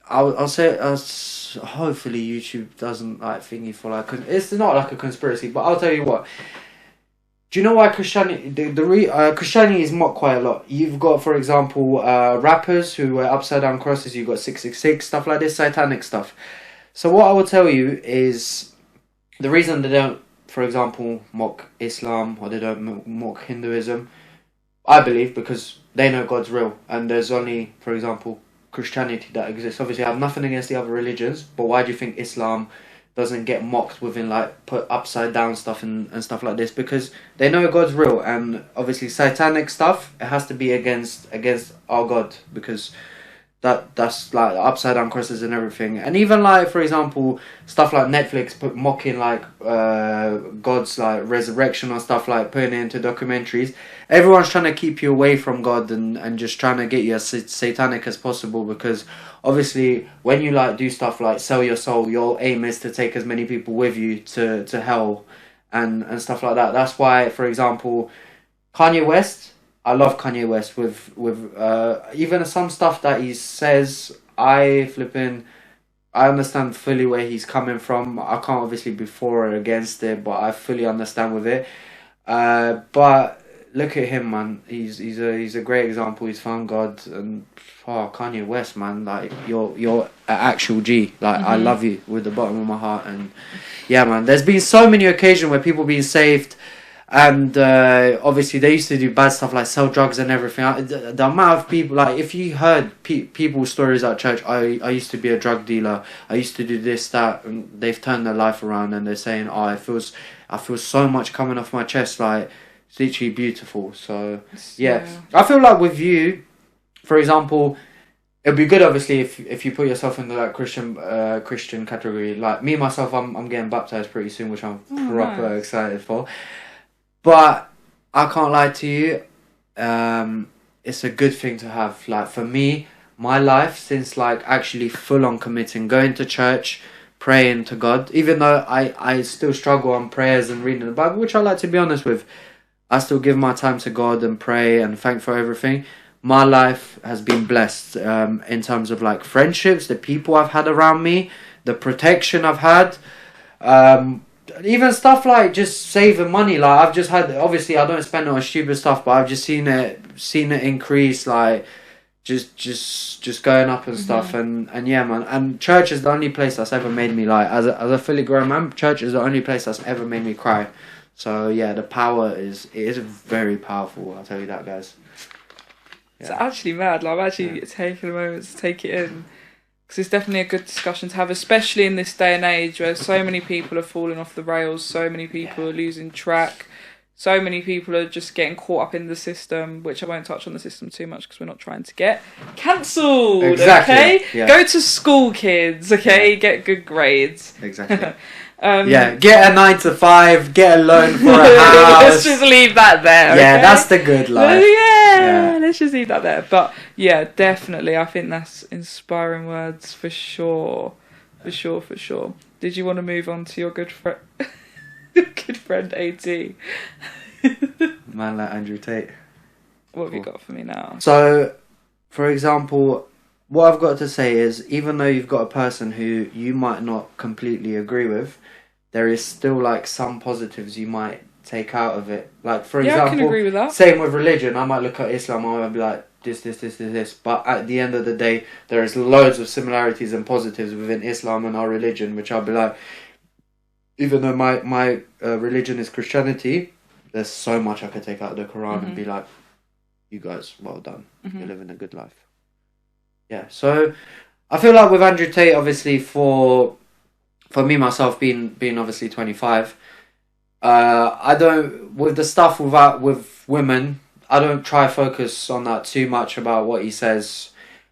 I'll say, hopefully YouTube doesn't like thingy for like, it's not like a conspiracy, but I'll tell you what. Do you know why Christianity? Christianity is mocked quite a lot. You've got, for example, rappers who wear upside down crosses. You've got 666, stuff like this, satanic stuff. So what I will tell you is the reason they don't, for example, mock Islam or they don't mock Hinduism, I believe, because they know God's real, and there's only, for example, Christianity that exists. Obviously, I have nothing against the other religions, but why do you think Islam doesn't get mocked within like put upside down stuff and stuff like this? Because they know God's real, and obviously satanic stuff, it has to be against our God, because that's like upside down crosses and everything. And even like, for example, stuff like Netflix mocking like God's like resurrection or stuff, like putting it into documentaries. Everyone's trying to keep you away from God and just trying to get you as satanic as possible, because obviously when you like do stuff like sell your soul, your aim is to take as many people with you to hell and stuff like that. That's why, for example, Kanye West, I love Kanye West with even some stuff that he says. I understand fully where he's coming from. I can't obviously be for or against it, but I fully understand with it. But look at him, man. He's a great example. He's found God, and Kanye West, man. Like you're an actual G. Like I love you with the bottom of my heart, and yeah, man. There's been so many occasions where people being saved. And obviously they used to do bad stuff like sell drugs and everything. The amount of people, like if you heard people's stories at church, I used to be a drug dealer, I used to do this, that, and they've turned their life around, and they're saying, I feel so much coming off my chest, like it's literally beautiful. So yeah. I feel like with you, for example, it'd be good obviously if you put yourself in the like Christian category. Like me myself, I'm getting baptized pretty soon, which I'm proper excited for. But I can't lie to you, it's a good thing to have. Like for me, my life since like actually full on committing, going to church, praying to God, even though I still struggle on prayers and reading the Bible, which I like to be honest with, I still give my time to God and pray and thank for everything. my life has been blessed in terms of like friendships, the people I've had around me, the protection I've had, even stuff like just saving money. Like I've just had, obviously I don't spend it on stupid stuff, but I've just seen it increase, like just going up and stuff. And yeah, man, and church is the only place that's ever made me, like, as a fully grown man, church is the only place that's ever made me cry. So yeah, the power is very powerful, I'll tell you that, guys. Yeah. It's actually mad. Like, I'm actually taking a moment to take it in, because it's definitely a good discussion to have, especially in this day and age where so many people are falling off the rails, so many people are losing track, so many people are just getting caught up in the system, which I won't touch on the system too much because we're not trying to get cancelled. Exactly. Okay, go to school, kids. Okay, get good grades. Exactly. Get a 9 to 5, get a loan for a house. Let's just leave that there. Yeah, okay? That's the good life. Yeah, let's just leave that there. But yeah, definitely, I think that's inspiring words for sure. For sure. Did you want to move on to your good friend, good friend AT? Man like Andrew Tate. What have you got for me now? So, for example, what I've got to say is, even though you've got a person who you might not completely agree with, there is still like some positives you might take out of it. Like, for example, I can agree with that. Same with religion. I might look at Islam and I might be like, this. But at the end of the day, there is loads of similarities and positives within Islam and our religion, which I'll be like, even though my religion is Christianity, there's so much I could take out of the Quran and be like, you guys, well done. You're living a good life. Yeah, so I feel like with Andrew Tate, obviously for me myself being obviously 25, I don't, with the stuff with women, I don't try focus on that too much about what he says.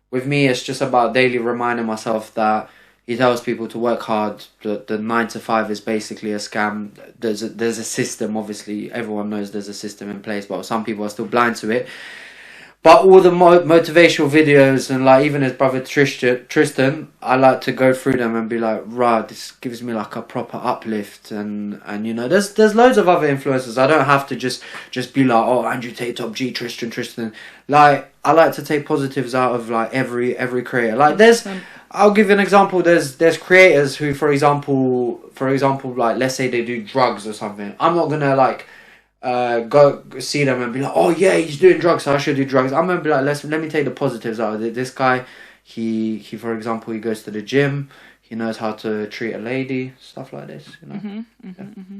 With me, it's just about daily reminding myself that he tells people to work hard. The 9 to 5 is basically a scam. There's a system, obviously everyone knows there's a system in place, but some people are still blind to it. But all the motivational videos, and like even his brother Tristan, I like to go through them and be like, right, this gives me like a proper uplift. And you know, there's loads of other influencers. I don't have to just be like, oh, Andrew Tate top G, Tristan. Like, I like to take positives out of like every creator. Like I'll give you an example. There's creators who, for example, like let's say they do drugs or something. I'm not gonna like go see them and be like, oh yeah, he's doing drugs, so I should do drugs. I'm gonna be like, let me take the positives out of it. This guy, he for example, he goes to the gym. He knows how to treat a lady, stuff like this. You know.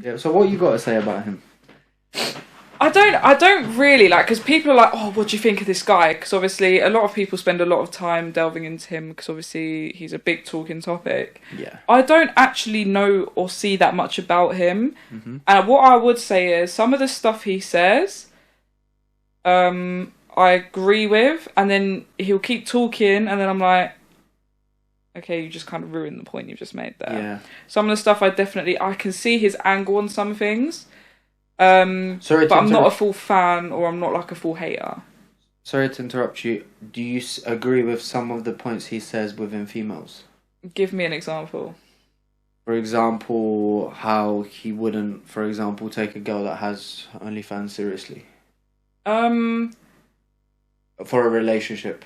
Yeah. So what you got to say about him? I don't really like, because people are like, oh, what do you think of this guy? Because obviously a lot of people spend a lot of time delving into him because obviously he's a big talking topic. Yeah. I don't actually know or see that much about him. And what I would say is some of the stuff he says, I agree with, and then he'll keep talking, and then I'm like, okay, you just kind of ruined the point you've just made there. Yeah. Some of the stuff I can see his angle on some things. But I'm not a full fan, or I'm not like a full hater. Sorry to interrupt you. Do you agree with some of the points he says within females? Give me an example. For example, how he wouldn't, for example, take a girl that has OnlyFans seriously. For a relationship.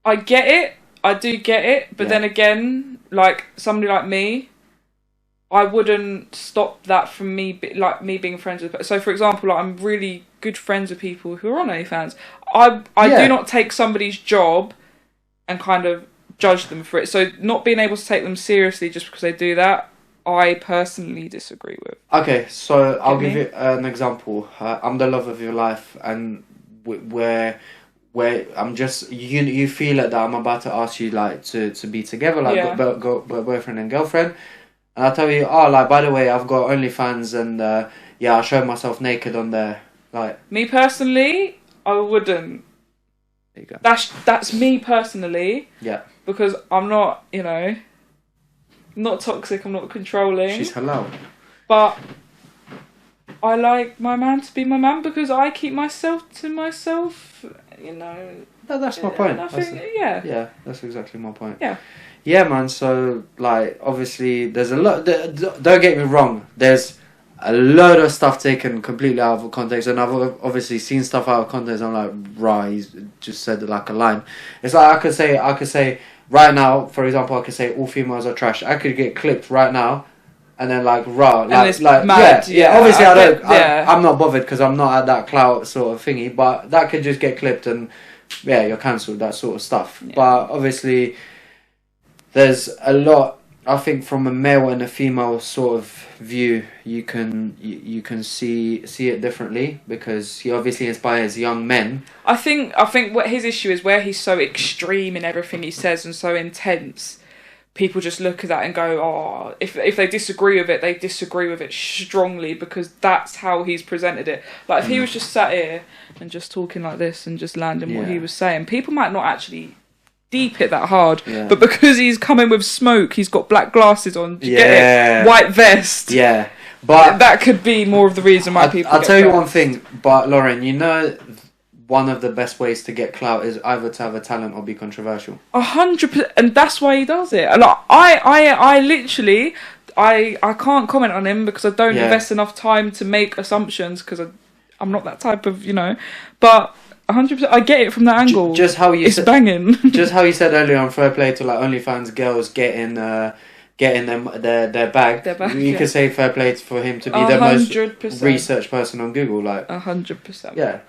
I get it. I do get it. But then again, like somebody like me, I wouldn't stop that from me being friends with. So, for example, like, I'm really good friends with people who are on OnlyFans. I do not take somebody's job and kind of judge them for it. So, not being able to take them seriously just because they do that, I personally disagree with. Okay, so I'll give you an example. I'm the love of your life, and where I'm just you feel like that I'm about to ask you like to be together, like boyfriend and girlfriend. And I tell you, oh, like, by the way, I've got OnlyFans, and I show myself naked on there. Like, me personally, I wouldn't. There you go. That's me personally. Yeah. Because I'm not, not toxic. I'm not controlling. She's halal. But I like my man to be my man because I keep myself to myself. That's my point. Yeah, that's exactly my point. Yeah. Yeah, man, so, like, obviously, there's a lot, don't get me wrong, there's a load of stuff taken completely out of context, and I've obviously seen stuff out of context. I'm like, right, he's just said it like a line. It's like I could say right now, for example, I could say all females are trash. I could get clipped right now, and then like mad, yeah. Obviously, I'm not bothered because I'm not at that clout sort of thingy. But that could just get clipped, and yeah, you're cancelled. That sort of stuff. Yeah. But obviously, there's a lot. I think from a male and a female sort of view, you can see it differently because he obviously inspires young men. I think what his issue is, where he's so extreme in everything he says and so intense, people just look at that and go, oh, if they disagree with it, they disagree with it strongly because that's how he's presented it. Like if he was just sat here and just talking like this and just landing what he was saying, people might not actually deep it that hard, but because he's coming with smoke, he's got black glasses on, get it? White vest, but that could be more of the reason why people I'll tell you one thing, but Lauren, you know, one of the best ways to get clout is either to have a talent or be controversial. 100%, and that's why he does it. And like, I literally I can't comment on him because I don't invest enough time to make assumptions because I'm not that type of, but 100%, I get it from that angle. Just how you it's banging. Just how you said earlier on fair play to like OnlyFans girls getting them their bag. You could say fair play for him to be 100%. The most researched person on Google. Like 100%. Yeah.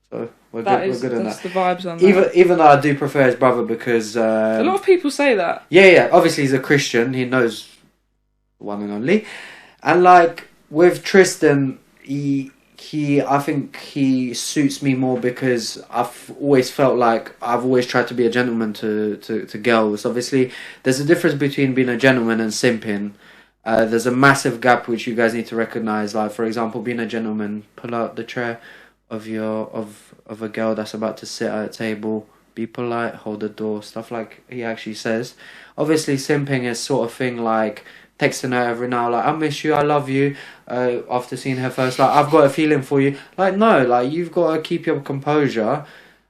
So we're good on that. That's the vibes on that. Even though I do prefer his brother because a lot of people say that. Yeah. Obviously he's a Christian. He knows the one and only, and like with Tristan, I think he suits me more because I've always felt like I've always tried to be a gentleman to girls. Obviously, there's a difference between being a gentleman and simping. There's a massive gap which you guys need to recognise. Like, for example, being a gentleman, pull out the chair of a girl that's about to sit at a table, be polite, hold the door, stuff like he actually says. Obviously, simping is sort of thing like texting her every now, like, I miss you, I love you, after seeing her first, like, I've got a feeling for you. Like, no, like, you've got to keep your composure.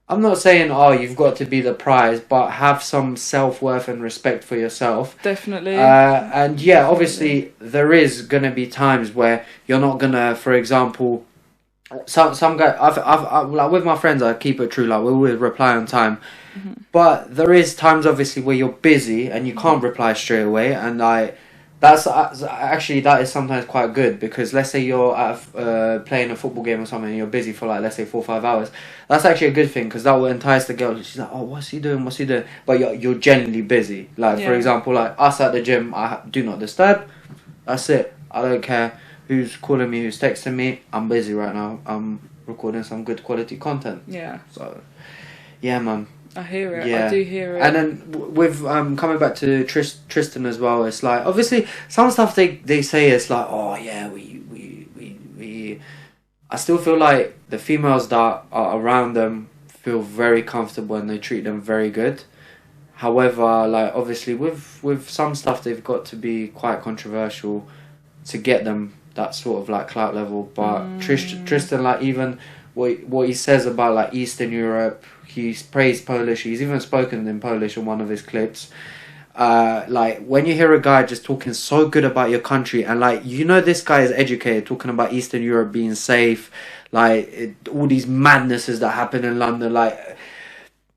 I'm not saying, you've got to be the prize, but have some self-worth and respect for yourself. Definitely. And yeah, obviously, there is going to be times where you're not going to, for example, some guy, I've like, with my friends, I keep it true, like, we always reply on time. Mm-hmm. But there is times, obviously, where you're busy and you can't reply straight away, and that is sometimes quite good because let's say you're playing a football game or something and you're busy for like, let's say 4 or 5 hours. That's actually a good thing because that will entice the girl. She's like, oh, what's he doing? But you're genuinely busy. Like, for example, like us at the gym, I do not disturb. That's it. I don't care who's calling me, who's texting me. I'm busy right now. I'm recording some good quality content. Yeah. So, yeah, man. I hear it. Yeah. I do hear it. And then with coming back to Tristan as well, it's like obviously some stuff they say it's like, oh yeah, we I still feel like the females that are around them feel very comfortable and they treat them very good. However, like obviously with some stuff they've got to be quite controversial to get them that sort of like clout level. But Tristan, like even what he says about like Eastern Europe, he's praised Polish. He's even spoken in Polish in one of his clips. Like when you hear a guy just talking so good about your country, and like this guy is educated, talking about Eastern Europe being safe, like all these madnesses that happen in London, like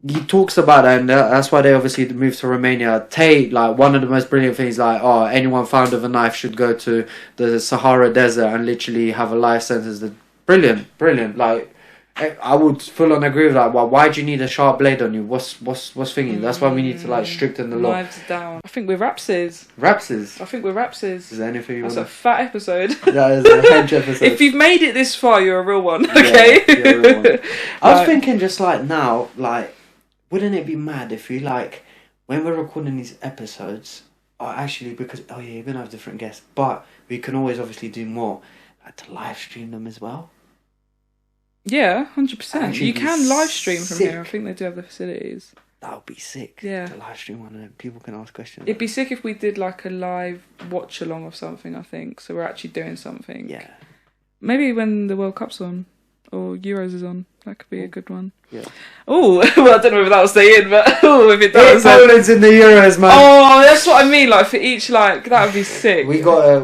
he talks about that, and that's why they obviously moved to Romania. TATE, like one of the most brilliant things, like anyone found with a knife should go to the Sahara Desert and literally have a life sentence. Brilliant. Like I would full on agree with that. Why do you need a sharp blade on you? What's thinking? That's why we need to like stricten the law. Knives down. I think we're rapses. Rapses? I think we're rapses. Is there anything you want? That's a fat episode. That is a hench episode. If you've made it this far, you're a real one. Okay. Yeah, you're a real one. I was thinking just like now, like, wouldn't it be mad if we like when we're recording these episodes, actually because you're gonna have different guests, but we can always obviously do more, like to live stream them as well. Yeah, 100%. You can live stream from here. I think they do have the facilities. That would be sick. Yeah. To live stream one and then people can ask questions. It'd be sick if we did like a live watch along of something, I think. So we're actually doing something. Yeah. Maybe when the World Cup's on. or Euros is on. That could be a good one. Yeah. Oh, well, I don't know if that'll stay in, but if it does, Poland's in the Euros, man. Oh, that's what I mean. Like for each, like that would be sick. We got to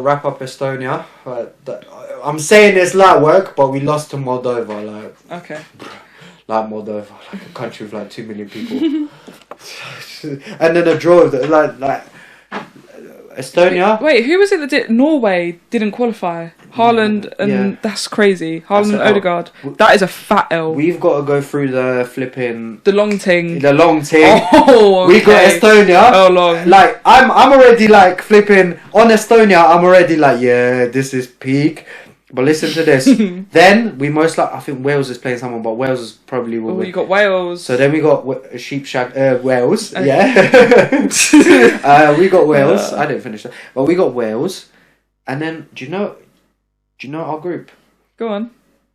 wrap up Estonia. I'm saying it's light work, but we lost to Moldova. Like okay. Like Moldova, like a country with like 2 million people, and then a draw. Like Estonia. Wait, who was it that did? Norway didn't qualify. Haaland and that's crazy. Haaland and Odegaard. That is a fat L. We've got to go through the long thing. The long thing. Oh, okay. We got Estonia. Oh, long. Like I'm already like flipping on Estonia. I'm already like, yeah, this is peak. But listen to this. Then we I think Wales is playing someone, but Wales is probably will win. You got Wales. So then we got Wales. Yeah. We got Wales. I didn't finish that, but we got Wales. And then do you know our group? Go on.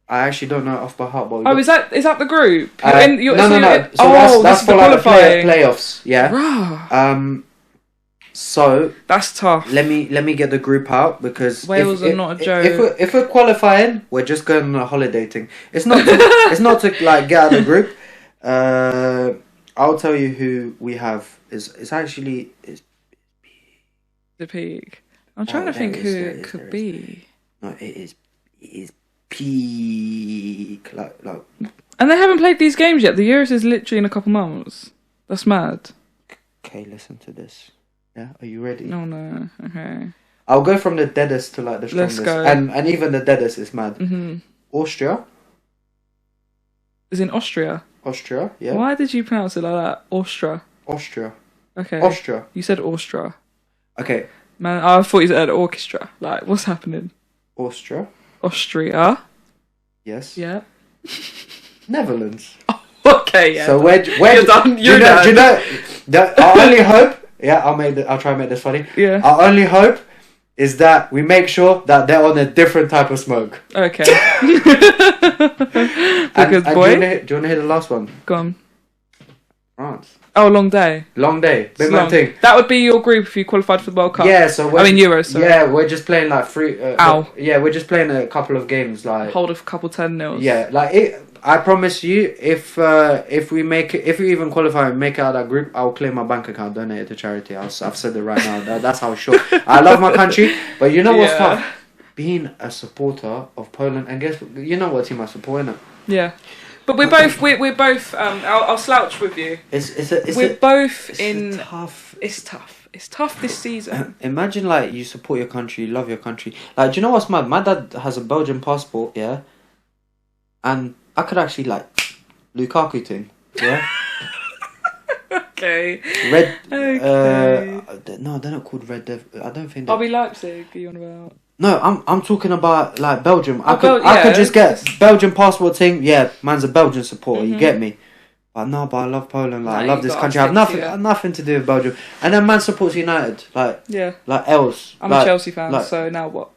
I actually don't know it off by heart. But is that the group? No. So that's for like the playoffs. Yeah. Rah. So that's tough. Let me get the group out because Wales are not a joke. If we're qualifying, we're just going on a holiday thing. It's not to like get out of the group. I'll tell you who we have. It's actually the peak. I'm trying to think who it could be. No, it is peak. Like. And they haven't played these games yet. The Euros is literally in a couple months. That's mad. Okay, listen to this. Yeah, are you ready? No. Okay. I'll go from the deadest to like the strongest. Let's go. And even the deadest is mad. Mm-hmm. Austria. Is in Austria? Austria, yeah. Why did you pronounce it like that? Austria. Okay. Austria. You said Austria. Okay. Man, I thought you said orchestra. Like, what's happening? Austria. Yes. Yeah. Netherlands. Oh, okay, yeah. So where you're done. Do you know? I only hope. Yeah, I'll try and make this funny. Yeah. Our only hope is that we make sure that they're on a different type of smoke. Okay. Because do you want to hear the last one? Go on. France. Oh, long day. Big man thing. That would be your group if you qualified for the World Cup. Yeah, so Euros. Sorry. Yeah, we're just playing like Ow. Yeah, we're just playing a couple of games like. Hold a couple 10-0s. Yeah, like it. I promise you, if we make it, if we even qualify and make it out of that group, I'll clear my bank account, donate it to charity. I've said it right now. That's how sure. I love my country, but you know what's tough? Being a supporter of Poland, and you know what team I support, innit? Yeah, but we're both. I'll slouch with you. Tough. It's tough this season. Imagine like you support your country, you love your country. Like, do you know what's mad? My dad has a Belgian passport, yeah, and I could actually like Lukaku thing, yeah. Okay. No, they're not called Red Devil. I don't think. RB Leipzig. Are you on about? No, I'm talking about like Belgium. I yeah, could just get Belgian passport thing. Yeah, man's a Belgian supporter. You get me? But I love Poland. Like I love this country. I have nothing to do with Belgium. And then man supports United. Like like else. I'm a Chelsea fan. So now what?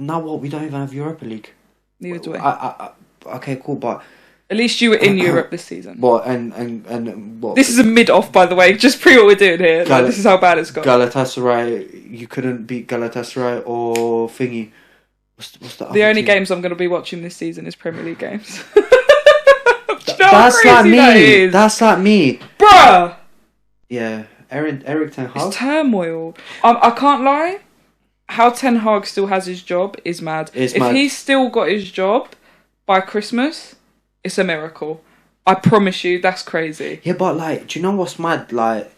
Now what? We don't even have Europa League. Neither do we. Okay, cool, but at least you were in Europe this season. What and what? This is a mid-off, by the way. Just pre what we're doing here. Like, this is how bad it's got. Galatasaray. You couldn't beat Galatasaray or thingy. What's the only games I'm going to be watching this season is Premier League games. That's like me. That's like me, bruh. Yeah, Eric Ten Hag. It's turmoil. I can't lie. How Ten Hag still has his job is mad. If he's still got his job by Christmas, it's a miracle. I promise you, that's crazy. Yeah, but like, do you know what's mad? Like,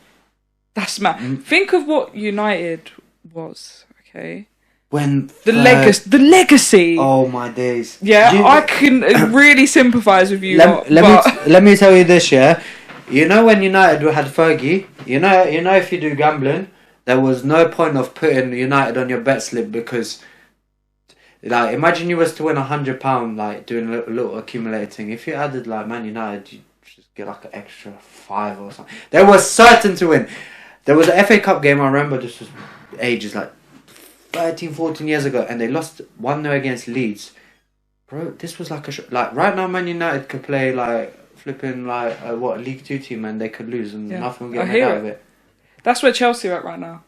that's mad. Think of what United was. Okay. When the legacy. Oh my days! Yeah, I can really sympathise with you. Let me tell you this, yeah. You know when United had Fergie, you know if you do gambling, there was no point of putting United on your bet slip because, like, imagine you was to win £100, like doing a little accumulating. If you added like Man United, you just get like an extra 5 or something. They were certain to win. There was an FA Cup game. I remember this was ages like 13, 14 years ago, and they lost 1-0 against Leeds. Bro, this was like like right now Man United could play like flipping like a League 2 team and they could lose and nothing would get made out of it. That's where Chelsea are at right now.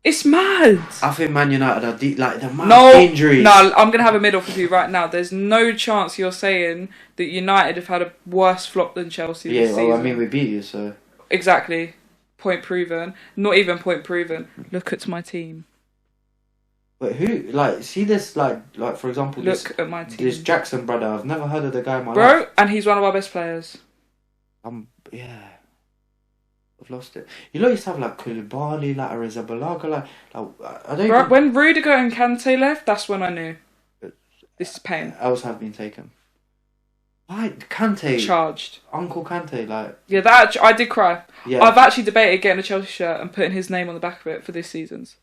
It's mad. I think Man United are like the amount of injuries. No, I'm gonna have a mid off with you right now. There's no chance you're saying that United have had a worse flop than Chelsea this season. Yeah, well, I mean, we beat you, so exactly. Point proven. Not even point proven. Look at my team. But who? Like, see this? Like for example, look at my team. This Jackson brother. I've never heard of the guy in my life. Bro, and he's one of our best players. Yeah. I've lost it. You know, used to have like Koulibaly, like Arrizabalaga, like I don't. Bro, when Rudiger and Kante left, that's when I knew. This is pain. Else have been taken. Why Kante? Charged. Uncle Kante, like. Yeah, that I did cry. Yeah. I've actually debated getting a Chelsea shirt and putting his name on the back of it for this season's.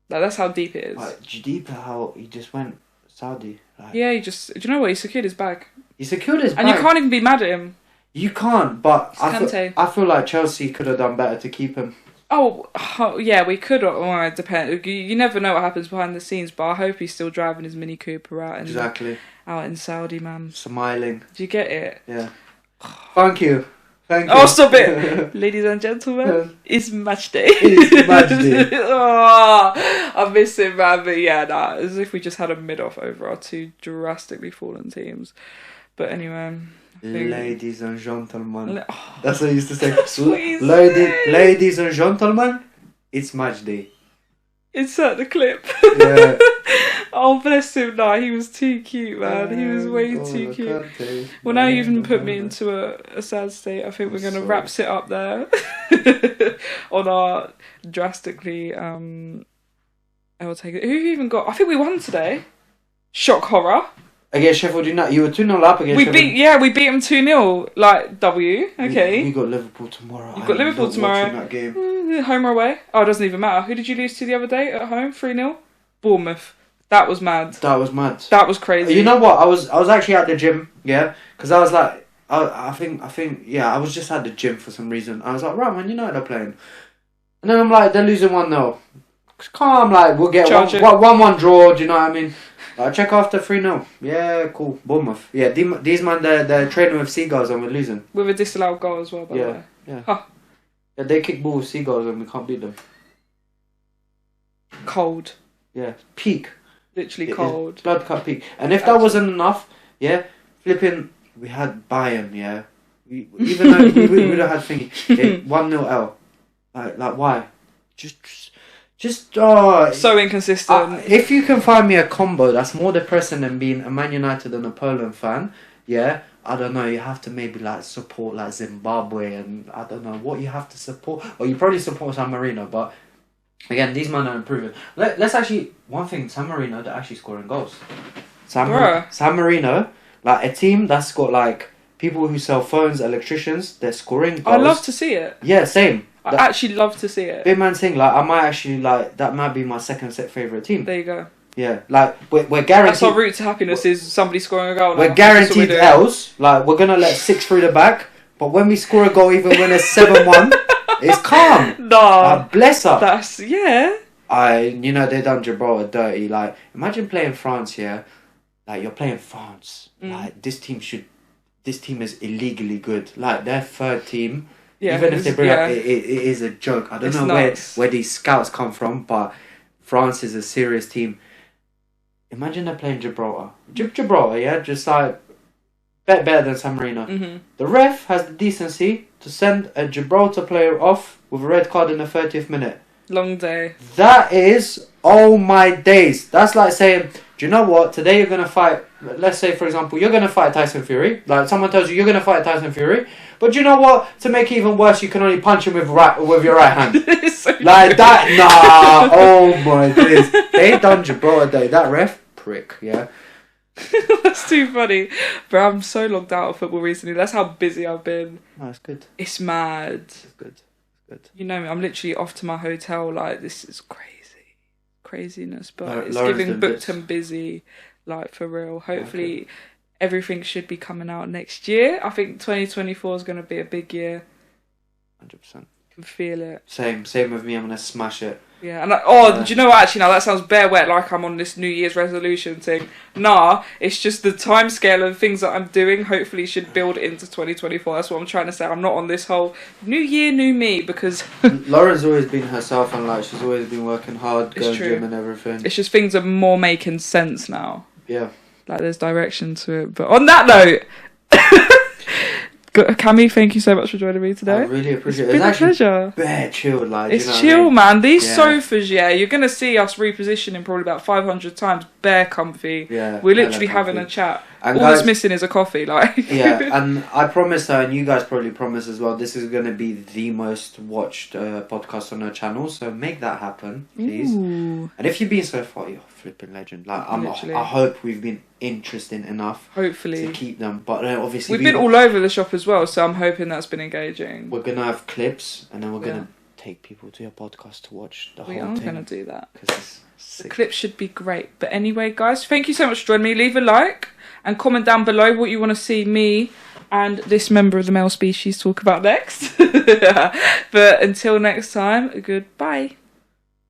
Like, that's how deep it is. Like, deep how he just went Saudi. Like, yeah, do you know what? He secured his bag. He secured his bag. And you can't even be mad at him. You can't, but I feel like Chelsea could have done better to keep him. Oh yeah, we could. Well, it depends. You never know what happens behind the scenes, but I hope he's still driving his Mini Cooper out in Saudi, man. Smiling. Do you get it? Yeah. Thank you. Oh, stop it! Ladies and gentlemen, it's match day. It's match day. Oh, I miss him, man. But yeah, as if we just had a mid-off over our two drastically fallen teams. But anyway... Ladies and gentlemen. Oh, that's what I used to say. Ladies and gentlemen, it's match day. Insert the clip. Yeah. Oh, bless him. Nah, he was too cute, man. He was way too cute. Well, now you've even put me into a sad state. I think we're going to wrap it up there. On our drastically... I'll take it. Who even got... I think we won today. Shock horror. Against Sheffield United, you were 2-0 up against Sheffield. We beat them 2-0, like W. Okay. We got Liverpool tomorrow. You've got Liverpool tomorrow. That game. Home or away? Oh, it doesn't even matter. Who did you lose to the other day at home? 3-0. Bournemouth. That was mad. That was mad. That was crazy. You know what? I was actually at the gym. Yeah, because I was like, I think I was just at the gym for some reason. I was like, right, man, United are playing, and then I'm like, they're losing 1-0. Calm, like we'll get 1-1 draw. Do you know what I mean? Check after 3-0. Yeah, cool. Bournemouth. Yeah, these man, they're training with seagulls and we're losing. With a disallowed goal as well, by the way. Yeah. Huh. Yeah, they kick balls with seagulls and we can't beat them. Cold. Yeah, peak. Literally cold. Blood cut peak. And if that wasn't enough, yeah, flipping, we had Bayern, yeah. Even though we would have had thingy. 1-0 L. Like why? Just so inconsistent. If you can find me a combo that's more depressing than being a Man United and a Poland fan, yeah, I don't know, you have to maybe like support like Zimbabwe and I don't know what you have to support. Or you probably support San Marino, but again, these men are improving. Let's actually, one thing, San Marino, they're actually scoring goals. San Marino, like a team that's got like people who sell phones, electricians, they're scoring goals. I love to see it. Yeah, same. I actually love to see it. Big man thing, like I might actually like that might be my second favourite team. There you go. Yeah, like we're guaranteed. That's our route to happiness is somebody scoring a goal. We're guaranteed L's. Like we're gonna let 6 through the back, but when we score a goal, even when it's 7-1, it's calm. Nah, bless her. That's they done Gibraltar dirty. Like imagine playing France here. Like you're playing France. Like this team is illegally good. Like their third team. Yeah, even if they bring up, it is a joke. I don't know where these scouts come from, but France is a serious team. Imagine they're playing Gibraltar. Gibraltar, yeah, just like better than San Marino. Mm-hmm. The ref has the decency to send a Gibraltar player off with a red card in the 30th minute. Long day. That is, oh my days. That's like saying, do you know what? Today you're going to fight, let's say for example, you're going to fight Tyson Fury. Like someone tells you you're going to fight Tyson Fury. But do you know what? To make it even worse, you can only punch him with your right hand. So like that, nah. Oh my days. They done Gibraltar Day. That ref, prick, yeah. That's too funny. Bro, I'm so logged out of football recently. That's how busy I've been. No, it's good. It's mad. It's good. You know me, I'm literally off to my hotel. Like, this is craziness. But it's Lauren's giving booked and busy. Like, for real. Hopefully, everything should be coming out next year. I think 2024 is going to be a big year. 100%. Can feel it. Same with me. I'm going to smash it. Yeah, and do you know what? Actually, now that sounds bare wet. Like I'm on this New Year's resolution thing. Nah, it's just the time scale of things that I'm doing. Hopefully, should build into 2024. That's what I'm trying to say. I'm not on this whole New Year, new me because Lauren's always been herself, and like she's always been working hard, going gym and everything. It's just things are more making sense now. Yeah, like there's direction to it. But on that note. Kammy, thank you so much for joining me today. I really appreciate it. It's been a pleasure. Bare chill, like it's you know chill, what I mean? Man. These sofas, you're gonna see us repositioning probably about 500 times. Bare comfy. Yeah, we're literally having a chat. And all guys, that's missing is a coffee, like. Yeah, and I promise her, and you guys probably promise as well. This is gonna be the most watched podcast on her channel, so make that happen, please. Ooh. And if you've been so far, you're a flipping legend. Like I hope we've been interesting enough. Hopefully to keep them, but obviously we've been all over the shop as well, so I'm hoping that's been engaging. We're gonna have clips, and then we're gonna take people to your podcast to watch the whole thing. We are gonna do that. The clips should be great. But anyway, guys, thank you so much for joining me. Leave a like and comment down below what you want to see me and this member of the male species talk about next. But until next time, goodbye.